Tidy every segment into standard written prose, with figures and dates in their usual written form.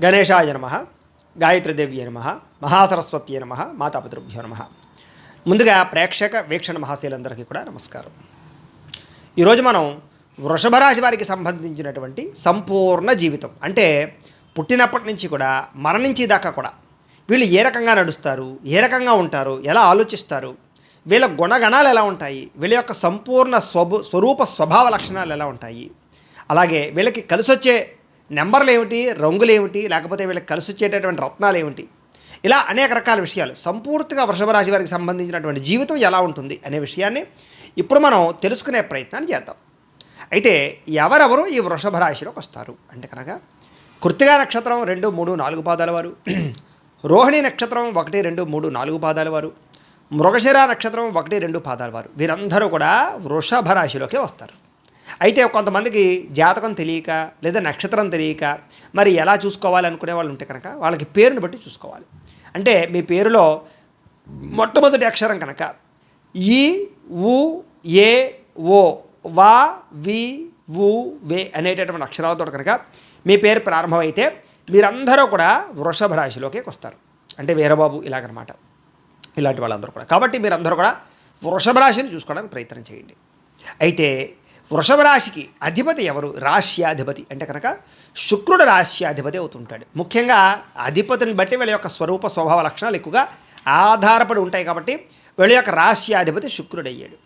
గణేశాయ నమ, గాయత్రీదేవ్యే నమ, మహాసరస్వత్యే నమ, మాతాపితృభ్యో నమ. ముందుగా ప్రేక్షక వీక్షణ మహాశీలందరికీ కూడా నమస్కారం. ఈరోజు మనం వృషభ రాశి వారికి సంబంధించినటువంటి సంపూర్ణ జీవితం, అంటే పుట్టినప్పటి నుంచి కూడా మరణించే దాకా కూడా వీళ్ళు ఏ రకంగా నడుస్తారు, ఏ రకంగా ఉంటారు, ఎలా ఆలోచిస్తారు, వీళ్ళ గుణగణాలు ఎలా ఉంటాయి, వీళ్ళ యొక్క సంపూర్ణ స్వరూప స్వభావ లక్షణాలు ఎలా ఉంటాయి, అలాగే వీళ్ళకి కలిసొచ్చే నెంబర్లు ఏమిటి, రంగులు ఏమిటి, లేకపోతే వీళ్ళకి కలిసి వచ్చేటటువంటి రత్నాలు ఏమిటి, ఇలా అనేక రకాల విషయాలు సంపూర్తిగా వృషభ రాశి వారికి సంబంధించినటువంటి జీవితం ఎలా ఉంటుంది అనే విషయాన్ని ఇప్పుడు మనం తెలుసుకునే ప్రయత్నాన్ని చేద్దాం. అయితే ఎవరెవరు ఈ వృషభ రాశిలోకి వస్తారు అంటే కనుక కృత్తికా నక్షత్రం 2, 3, 4 పాదాల వారు, రోహిణి నక్షత్రం 1, 2, 3, 4 పాదాల వారు, మృగశిర నక్షత్రం 1, 2 పాదాల వారు, వీరందరూ కూడా వృషభ రాశిలోకి వస్తారు. అయితే కొంతమందికి జాతకం తెలియక లేదా నక్షత్రం తెలియక మరి ఎలా చూసుకోవాలనుకునే వాళ్ళు ఉంటే కనుక వాళ్ళకి పేరుని బట్టి చూసుకోవాలి. అంటే మీ పేరులో మొట్టమొదటి అక్షరం కనుక ఈ, ఉ, ఏ, ఓ, వా, వి, వు, వే అనేటటువంటి అక్షరాలతో కనుక మీ పేరు ప్రారంభమైతే మీరందరూ కూడా వృషభ రాశిలోకి వస్తారు. అంటే వీరబాబు ఇలాగనమాట, ఇలాంటి వాళ్ళందరూ కూడా. కాబట్టి మీరందరూ కూడా వృషభ రాశిని చూసుకోవడానికి ప్రయత్నం చేయండి. అయితే వృషభ రాశికి అధిపతి ఎవరు? రాశ్యాధిపతి అంటే కనుక శుక్రుడు రాశ్యాధిపతి అవుతుంటాడు. ముఖ్యంగా అధిపతిని బట్టి వీళ్ళ యొక్క స్వరూప స్వభావ లక్షణాలు ఎక్కువగా ఆధారపడి ఉంటాయి. కాబట్టి వీళ్ళ యొక్క రాశ్యాధిపతి శుక్రుడు అయ్యాడు.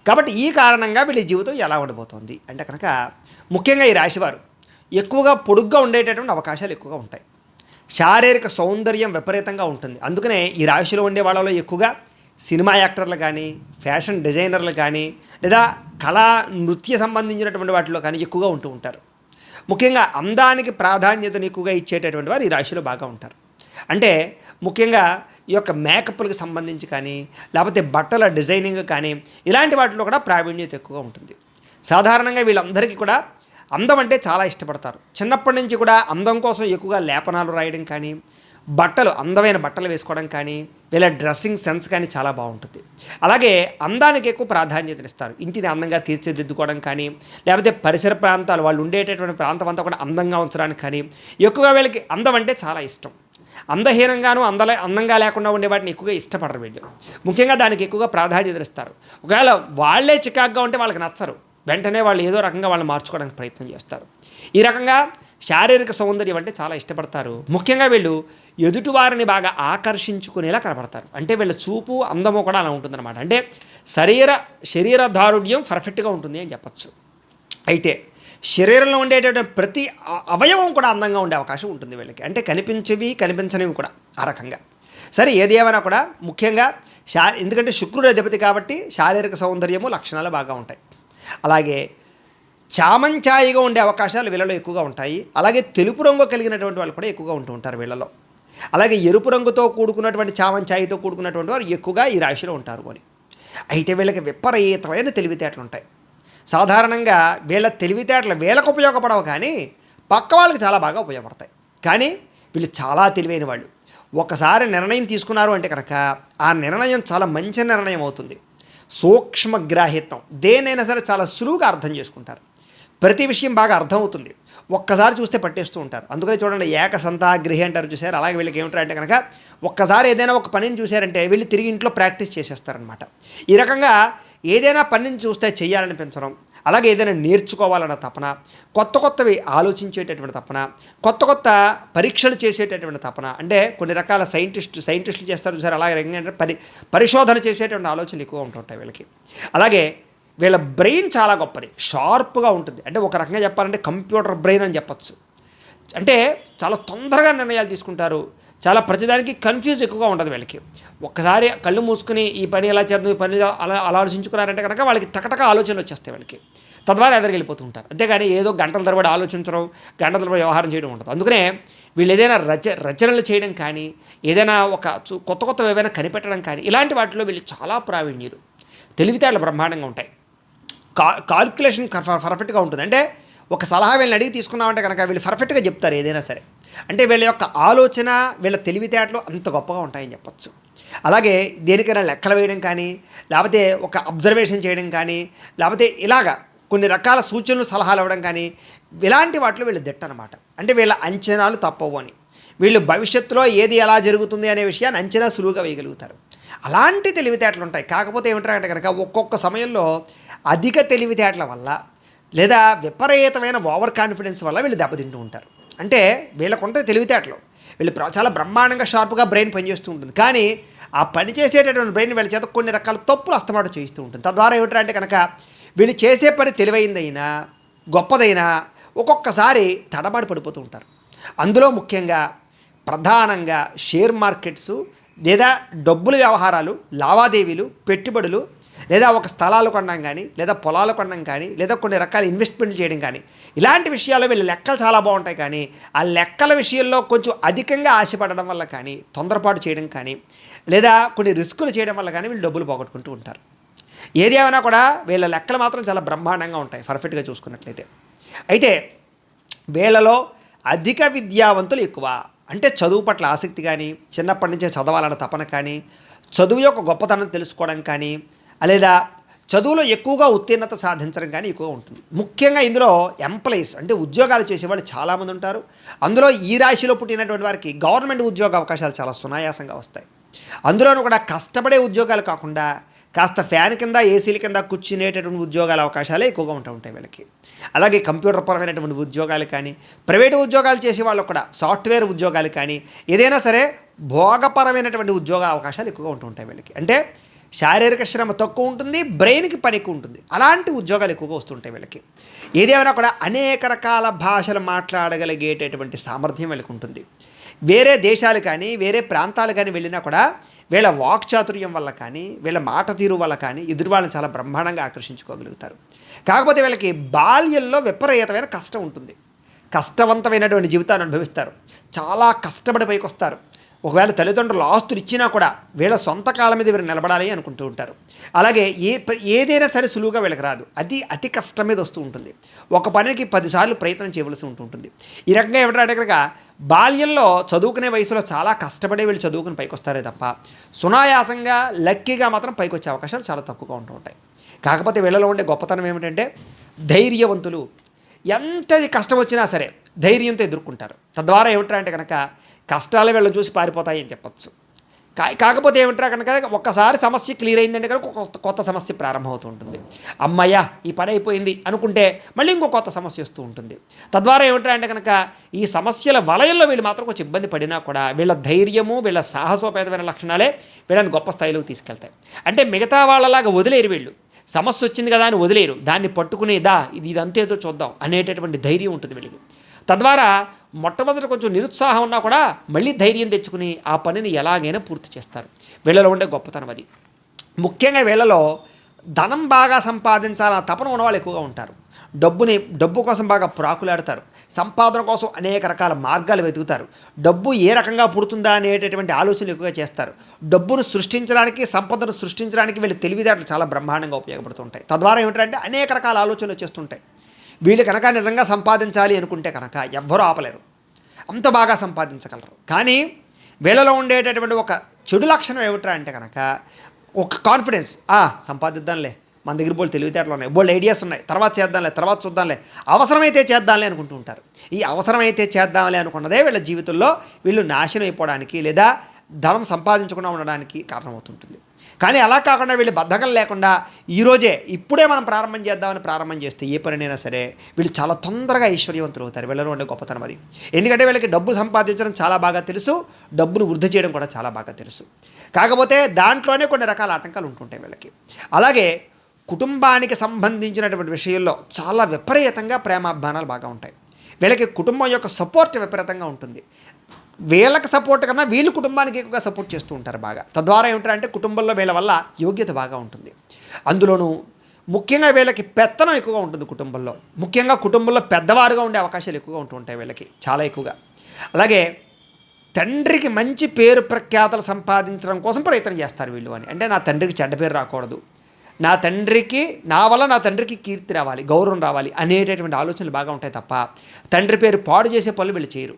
కాబట్టి ఈ కారణంగా వీళ్ళ జీవితం ఎలా ఉండబోతోంది అంటే కనుక ముఖ్యంగా ఈ రాశివారు ఎక్కువగా పొడుగ్గా ఉండేటటువంటి అవకాశాలు ఎక్కువగా ఉంటాయి. శారీరక సౌందర్యం విపరీతంగా ఉంటుంది. అందుకనే ఈ రాశిలో ఉండే వాళ్ళలో ఎక్కువగా సినిమా యాక్టర్లు కానీ, ఫ్యాషన్ డిజైనర్లు కానీ, లేదా కళా నృత్య సంబంధించినటువంటి వాటిలో కానీ ఎక్కువగా ఉంటూ ఉంటారు. ముఖ్యంగా అందానికి ప్రాధాన్యతను ఎక్కువగా ఇచ్చేటటువంటి వారు ఈ రాశిలో బాగా ఉంటారు. అంటే ముఖ్యంగా ఈ యొక్క మేకప్లకు సంబంధించి కానీ, లేకపోతే బట్టల డిజైనింగ్ కానీ, ఇలాంటి వాటిలో కూడా ప్రావీణ్యత ఎక్కువగా ఉంటుంది. సాధారణంగా వీళ్ళందరికీ కూడా అందం అంటే చాలా ఇష్టపడతారు. చిన్నప్పటి నుంచి కూడా అందం కోసం ఎక్కువగా లేపనాలు రాయడం కానీ, బట్టలు అందమైన బట్టలు వేసుకోవడం కానీ, వీళ్ళ డ్రెస్సింగ్ సెన్స్ కానీ చాలా బాగుంటుంది. అలాగే అందానికి ఎక్కువ ప్రాధాన్యతనిస్తారు. ఇంటిని అందంగా తీర్చిదిద్దుకోవడం కానీ, లేకపోతే పరిసర ప్రాంతాలు వాళ్ళు ఉండేటటువంటి ప్రాంతం అంతా కూడా అందంగా ఉంచడానికి కానీ ఎక్కువగా వీళ్ళకి అందం అంటే చాలా ఇష్టం. అందహీనంగాను అందంగా లేకుండా ఉండే వాటిని ఎక్కువగా ఇష్టపడరు వీళ్ళు. ముఖ్యంగా దానికి ఎక్కువగా ప్రాధాన్యతనిస్తారు. ఒకవేళ వాళ్ళే చికాగ్గా ఉంటే వాళ్ళకి నచ్చరు, వెంటనే వాళ్ళు ఏదో రకంగా వాళ్ళని మార్చుకోవడానికి ప్రయత్నం చేస్తారు. ఈ రకంగా శారీరక సౌందర్యం అంటే చాలా ఇష్టపడతారు. ముఖ్యంగా వీళ్ళు ఎదుటివారిని బాగా ఆకర్షించుకునేలా కనపడతారు. అంటే వీళ్ళ చూపు అందము కూడా అలా ఉంటుందన్నమాట. అంటే శరీర దారుఢ్యం పర్ఫెక్ట్గా ఉంటుంది అని చెప్పచ్చు. అయితే శరీరంలో ఉండేటటువంటి ప్రతి అవయవం కూడా అందంగా ఉండే అవకాశం ఉంటుంది వీళ్ళకి. అంటే కనిపించేవి కనిపించనివి కూడా ఆ రకంగా. సరే ఏది ఏమైనా కూడా ముఖ్యంగా ఎందుకంటే శుక్రుడు అధిపతి కాబట్టి శారీరక సౌందర్యము లక్షణాలు బాగా ఉంటాయి. అలాగే చామంచాయిగా ఉండే అవకాశాలు వీళ్ళలో ఎక్కువగా ఉంటాయి. అలాగే తెలుపు రంగు కలిగినటువంటి వాళ్ళు కూడా ఎక్కువగా ఉంటూ ఉంటారు వీళ్ళలో. అలాగే ఎరుపు రంగుతో కూడుకున్నటువంటి చామంచాయితో కూడుకున్నటువంటి వారు ఎక్కువగా ఈ రాశిలో ఉంటారు అని. అయితే వీళ్ళకి విపరీతమైన తెలివితేటలు ఉంటాయి. సాధారణంగా వీళ్ళ తెలివితేటలు వీళ్ళకు ఉపయోగపడవు కానీ పక్క వాళ్ళకి చాలా బాగా ఉపయోగపడతాయి. కానీ వీళ్ళు చాలా తెలివైన వాళ్ళు. ఒకసారి నిర్ణయం తీసుకున్నారు అంటే కనుక ఆ నిర్ణయం చాలా మంచి నిర్ణయం అవుతుంది. సూక్ష్మగ్రాహిత్వం, దేనైనా సరే చాలా సులువుగా అర్థం చేసుకుంటారు. ప్రతి విషయం బాగా అర్థమవుతుంది. ఒక్కసారి చూస్తే పట్టేస్తూ ఉంటారు. అందుకనే చూడండి ఏకసంతాగ్రహి అంటారు చూసారు. అలాగే వీళ్ళకి ఏమిటంటే కనుక ఒక్కసారి ఏదైనా ఒక పనిని చూశారంటే వీళ్ళు తిరిగి ఇంట్లో ప్రాక్టీస్ చేసేస్తారనమాట. ఈ రకంగా ఏదైనా పనిని చూస్తే చేయాలనిపించడం, అలాగే ఏదైనా నేర్చుకోవాలన్న తపన, కొత్త కొత్తవి ఆలోచించేటటువంటి తపన, కొత్త కొత్త పరీక్షలు చేసేటటువంటి తపన, అంటే కొన్ని రకాల సైంటిస్టులు చేస్తారు చూసారు. అలాగే ఏంటంటే పరిశోధన చేసేటువంటి ఆలోచనలు ఎక్కువ ఉంటుంటాయి వీళ్ళకి. అలాగే వీళ్ళ బ్రెయిన్ చాలా గొప్పది, షార్ప్గా ఉంటుంది. అంటే ఒక రకంగా చెప్పాలంటే కంప్యూటర్ బ్రెయిన్ అని చెప్పచ్చు. అంటే చాలా తొందరగా నిర్ణయాలు తీసుకుంటారు. చాలా ప్రతిదానికి కన్ఫ్యూజ్ ఎక్కువగా ఉంటుంది వీళ్ళకి. ఒక్కసారి కళ్ళు మూసుకుని ఈ పని ఎలా చేద్దాం, ఈ పని అలా ఆలోచించుకున్నారంటే కనుక వాళ్ళకి టకటక ఆలోచనలు వచ్చేస్తాయి వాళ్ళకి. తద్వారా ఎదురుకెళ్ళిపోతూ ఉంటారు. అంతేగాని ఏదో గంటల తరబడి ఆలోచించడం, గంటల తరబడి వ్యవహారం చేయడం ఉంటుంది. అందుకనే వీళ్ళు ఏదైనా రచనలు చేయడం కానీ, ఏదైనా ఒక కొత్త ఏవైనా కనిపెట్టడం కానీ, ఇలాంటి వాటిలో వీళ్ళు చాలా ప్రావీణ్యులు. తెలివితేటలు బ్రహ్మాండంగా ఉంటాయి. కాల్కులేషన్ పర్ఫెక్ట్గా ఉంటుంది. అంటే ఒక సలహా వీళ్ళని అడిగి తీసుకున్నామంటే కనుక వీళ్ళు పర్ఫెక్ట్గా చెప్తారు ఏదైనా సరే. అంటే వీళ్ళ యొక్క ఆలోచన, వీళ్ళ తెలివితేటలు అంత గొప్పగా ఉంటాయని చెప్పచ్చు. అలాగే దేనికైనా లెక్కలు వేయడం కానీ, లేకపోతే ఒక అబ్జర్వేషన్ చేయడం కానీ, లేకపోతే ఇలాగా కొన్ని రకాల సూచనలు సలహాలు ఇవ్వడం కానీ ఇలాంటి వాటిలో వీళ్ళు దిట్టనమాట. అంటే వీళ్ళ అంచనాలు తప్పవు అని. వీళ్ళు భవిష్యత్తులో ఏది ఎలా జరుగుతుంది అనే విషయాన్ని అంచనా సులువుగా వేయగలుగుతారు. అలాంటి తెలివితేటలు ఉంటాయి. కాకపోతే ఏమిటంటే కనుక ఒక్కొక్క సమయంలో అధిక తెలివితేటల వల్ల లేదా విపరీతమైన ఓవర్ కాన్ఫిడెన్స్ వల్ల వీళ్ళు దెబ్బతింటూ ఉంటారు. అంటే వీళ్ళకుంటే తెలివితేటలు, వీళ్ళు చాలా బ్రహ్మాండంగా షార్ప్గా బ్రెయిన్ పనిచేస్తూ ఉంటుంది. కానీ ఆ పని చేసేటటువంటి బ్రెయిన్ వీళ్ళ చేత కొన్ని రకాల తప్పులు అస్తమాటు చేయిస్తూ ఉంటుంది. తద్వారా ఏమిటంటే కనుక వీళ్ళు చేసే పని తెలివైందైనా గొప్పదైనా ఒక్కొక్కసారి తడబాటు పడిపోతూ ఉంటారు. అందులో ముఖ్యంగా ప్రధానంగా షేర్ మార్కెట్సు లేదా డబ్బుల వ్యవహారాలు, లావాదేవీలు, పెట్టుబడులు, లేదా ఒక స్థలాలు కొనడం కానీ, లేదా పొలాలు కొనడం కానీ, లేదా కొన్ని రకాల ఇన్వెస్ట్మెంట్లు చేయడం కానీ, ఇలాంటి విషయాల్లో వీళ్ళ లెక్కలు చాలా బాగుంటాయి. కానీ ఆ లెక్కల విషయంలో కొంచెం అధికంగా ఆశపడడం వల్ల కానీ, తొందరపాటు చేయడం కానీ, లేదా కొన్ని రిస్కులు చేయడం వల్ల కానీ వీళ్ళు డబ్బులు పోగొట్టుకుంటూ ఉంటారు. ఏది ఏమైనా కూడా వీళ్ళ లెక్కలు మాత్రం చాలా బ్రహ్మాండంగా ఉంటాయి పర్ఫెక్ట్గా చూసుకున్నట్లయితే. అయితే వీళ్ళలో అధిక విద్యావంతులు ఎక్కువ. అంటే చదువు పట్ల ఆసక్తి కానీ, చిన్నప్పటి నుంచే చదవాలన్న తపన కానీ, చదువు యొక్క గొప్పతనం తెలుసుకోవడం కానీ, లేదా చదువులో ఎక్కువగా ఉత్తీర్ణత సాధించడం కానీ ఎక్కువ ఉంటుంది. ముఖ్యంగా ఇందులో ఎంప్లాయీస్ అంటే ఉద్యోగాలు చేసేవాళ్ళు చాలామంది ఉంటారు. అందులో ఈ రాశిలో పుట్టినటువంటి వారికి గవర్నమెంట్ ఉద్యోగ అవకాశాలు చాలా సునాయాసంగా వస్తాయి. అందులోనూ కూడా కష్టపడే ఉద్యోగాలు కాకుండా కాస్త ఫ్యాన్ కింద, ఏసీల కింద కూర్చునేటటువంటి ఉద్యోగాల అవకాశాలే ఎక్కువగా ఉంటాయి వీళ్ళకి. అలాగే కంప్యూటర్ పరమైనటువంటి ఉద్యోగాలు కానీ, ప్రైవేటు ఉద్యోగాలు చేసే వాళ్ళు కూడా సాఫ్ట్వేర్ ఉద్యోగాలు కానీ, ఏదైనా సరే భోగపరమైనటువంటి ఉద్యోగ అవకాశాలు ఎక్కువగా ఉంటాయి వీళ్ళకి. అంటే శారీరక శ్రమ తక్కువ ఉంటుంది, బ్రెయిన్కి పని ఎక్కువ ఉంటుంది. అలాంటి ఉద్యోగాలు ఎక్కువగా వస్తుంటాయి వీళ్ళకి. ఏదేమైనా కూడా అనేక రకాల భాషలు మాట్లాడగలిగేటటువంటి సామర్థ్యం వీళ్ళకి ఉంటుంది. వేరే దేశాలు కానీ, వేరే ప్రాంతాలు కానీ వెళ్ళినా కూడా వీళ్ళ వాక్చాతుర్యం వల్ల కానీ, వీళ్ళ మాట తీరు వల్ల కానీ ఎదురు వాళ్ళని చాలా బ్రహ్మాండంగా ఆకర్షించుకోగలుగుతారు. కాకపోతే వీళ్ళకి బాల్యంలో విపరీతమైన కష్టం ఉంటుంది. కష్టవంతమైనటువంటి జీవితాన్ని అనుభవిస్తారు. చాలా కష్టపడి పైకి వస్తారు. ఒకవేళ తల్లిదండ్రులు ఆస్తులు ఇచ్చినా కూడా వీళ్ళ సొంత కాళ్ళ మీద వీరు నిలబడాలి అనుకుంటూ ఉంటారు. అలాగే ఏదైనా సరే సులువుగా వీళ్ళకి రాదు. అతి కష్టం మీద వస్తూ ఉంటుంది. ఒక పనికి 10 సార్లు ప్రయత్నం చేయవలసి ఉంటుంది. ఈ రకంగా ఏమిటంటే కనుక బాల్యంలో చదువుకునే వయసులో చాలా కష్టపడే వీళ్ళు చదువుకుని పైకి వస్తారే తప్ప సునాయాసంగా లక్కీగా మాత్రం పైకి వచ్చే అవకాశాలు చాలా తక్కువగా ఉంటాయి. కాకపోతే వీళ్ళలో ఉండే గొప్పతనం ఏమిటంటే ధైర్యవంతులు. ఎంతది కష్టం వచ్చినా సరే ధైర్యంతో ఎదుర్కొంటారు. తద్వారా ఏమిటంటే కనుక కష్టాలు వీళ్ళని చూసి పారిపోతాయి అని చెప్పచ్చు. కాకపోతే ఏమిటా కనుక ఒక్కసారి సమస్య క్లియర్ అయిందంటే కనుక కొత్త సమస్య ప్రారంభమవుతూ ఉంటుంది. అమ్మయ్య ఈ పని అయిపోయింది అనుకుంటే మళ్ళీ ఇంకో కొత్త సమస్య వస్తూ ఉంటుంది. తద్వారా ఏమిటంటే కనుక ఈ సమస్యల వలయంలో వీళ్ళు మాత్రం కొంచెం ఇబ్బంది పడినా కూడా వీళ్ళ ధైర్యము, వీళ్ళ సాహసోపేతమైన లక్షణాలే వీళ్ళని గొప్ప స్థాయిలోకి తీసుకెళ్తాయి. అంటే మిగతా వాళ్ళలాగా వదిలేరు వీళ్ళు. సమస్య వచ్చింది కదా అని వదిలేరు. దాన్ని పట్టుకునేదా ఇదంతా ఏదో చూద్దాం అనేటటువంటి ధైర్యం ఉంటుంది వీళ్ళకి. తద్వారా మొట్టమొదట కొంచెం నిరుత్సాహం ఉన్నా కూడా మళ్ళీ ధైర్యం తెచ్చుకుని ఆ పనిని ఎలాగైనా పూర్తి చేస్తారు. వీళ్ళలో ఉండే గొప్పతనం అది. ముఖ్యంగా వీళ్ళలో ధనం బాగా సంపాదించాలన్న తపన ఉన్న వాళ్ళు ఎక్కువగా ఉంటారు. డబ్బు కోసం బాగా ప్రాకులాడతారు. సంపాదన కోసం అనేక రకాల మార్గాలు వెతుకుతారు. డబ్బు ఏ రకంగా పుడుతుందా అనేటటువంటి ఆలోచనలు ఎక్కువగా చేస్తారు. డబ్బును సృష్టించడానికి, సంపదను సృష్టించడానికి వీళ్ళ తెలివితేటలు చాలా బ్రహ్మాండంగా ఉపయోగపడుతుంటాయి. తద్వారా ఏమిటంటే అనేక రకాల ఆలోచనలు వచ్చేస్తుంటాయి. వీళ్ళు కనుక నిజంగా సంపాదించాలి అనుకుంటే కనుక ఎవ్వరూ ఆపలేరు. అంత బాగా సంపాదించగలరు. కానీ వీళ్ళలో ఉండేటటువంటి ఒక చెడు లక్షణం ఏమిట్రా అంటే కనుక ఒక కాన్ఫిడెన్స్. సంపాదిద్దాంలే, మన దగ్గర బోల్డ్ తెలివితేటలు ఉన్నాయి, బోల్డ్ ఐడియాస్ ఉన్నాయి, తర్వాత చేద్దాంలే, తర్వాత చూద్దాంలే, అవసరమైతే చేద్దాంలే అనుకుంటూ ఉంటారు. ఈ అవసరమైతే చేద్దాంలే అనుకున్నదే వీళ్ళ జీవితంలో వీళ్ళు నాశనం అయిపోవడానికి లేదా ధనం సంపాదించకుండా ఉండడానికి కారణమవుతుంటుంది. కానీ అలా కాకుండా వీళ్ళు బద్ధకం లేకుండా ఇప్పుడే మనం ప్రారంభం చేస్తే ఏ పనినైనా సరే వీళ్ళు చాలా తొందరగా ఐశ్వర్యవంతులు అవుతారు. వీళ్ళలో ఉండే గొప్పతనం అది. ఎందుకంటే వీళ్ళకి డబ్బు సంపాదించడం చాలా బాగా తెలుసు, డబ్బును వృద్ధి చేయడం కూడా చాలా బాగా తెలుసు. కాకపోతే దాంట్లోనే కొన్ని రకాల ఆటంకాలు ఉంటుంటాయి వీళ్ళకి. అలాగే కుటుంబానికి సంబంధించినటువంటి విషయంలో చాలా విపరీతంగా ప్రేమాభిమానాలు బాగా ఉంటాయి. వీళ్ళకి కుటుంబం యొక్క సపోర్ట్ విపరీతంగా ఉంటుంది. వీళ్ళకి సపోర్ట్ కన్నా వీళ్ళు కుటుంబానికి ఎక్కువగా సపోర్ట్ చేస్తూ ఉంటారు బాగా. తద్వారా ఏమిటంటే కుటుంబంలో వీళ్ళ వల్ల యోగ్యత బాగా ఉంటుంది. అందులోనూ ముఖ్యంగా వీళ్ళకి పెత్తనం ఎక్కువగా ఉంటుంది కుటుంబంలో. ముఖ్యంగా కుటుంబంలో పెద్దవారుగా ఉండే అవకాశాలు ఎక్కువగా ఉంటూ ఉంటాయి వీళ్ళకి చాలా ఎక్కువగా. అలాగే తండ్రికి మంచి పేరు ప్రఖ్యాతలు సంపాదించడం కోసం ప్రయత్నం చేస్తారు వీళ్ళు అని. అంటే నా తండ్రికి చెడ్డ పేరు రాకూడదు, నా వల్ల నా తండ్రికి కీర్తి రావాలి, గౌరవం రావాలి అనేటటువంటి ఆలోచనలు బాగా ఉంటాయి తప్ప తండ్రి పేరు పాడు చేసే పనులు వీళ్ళు చేయరు.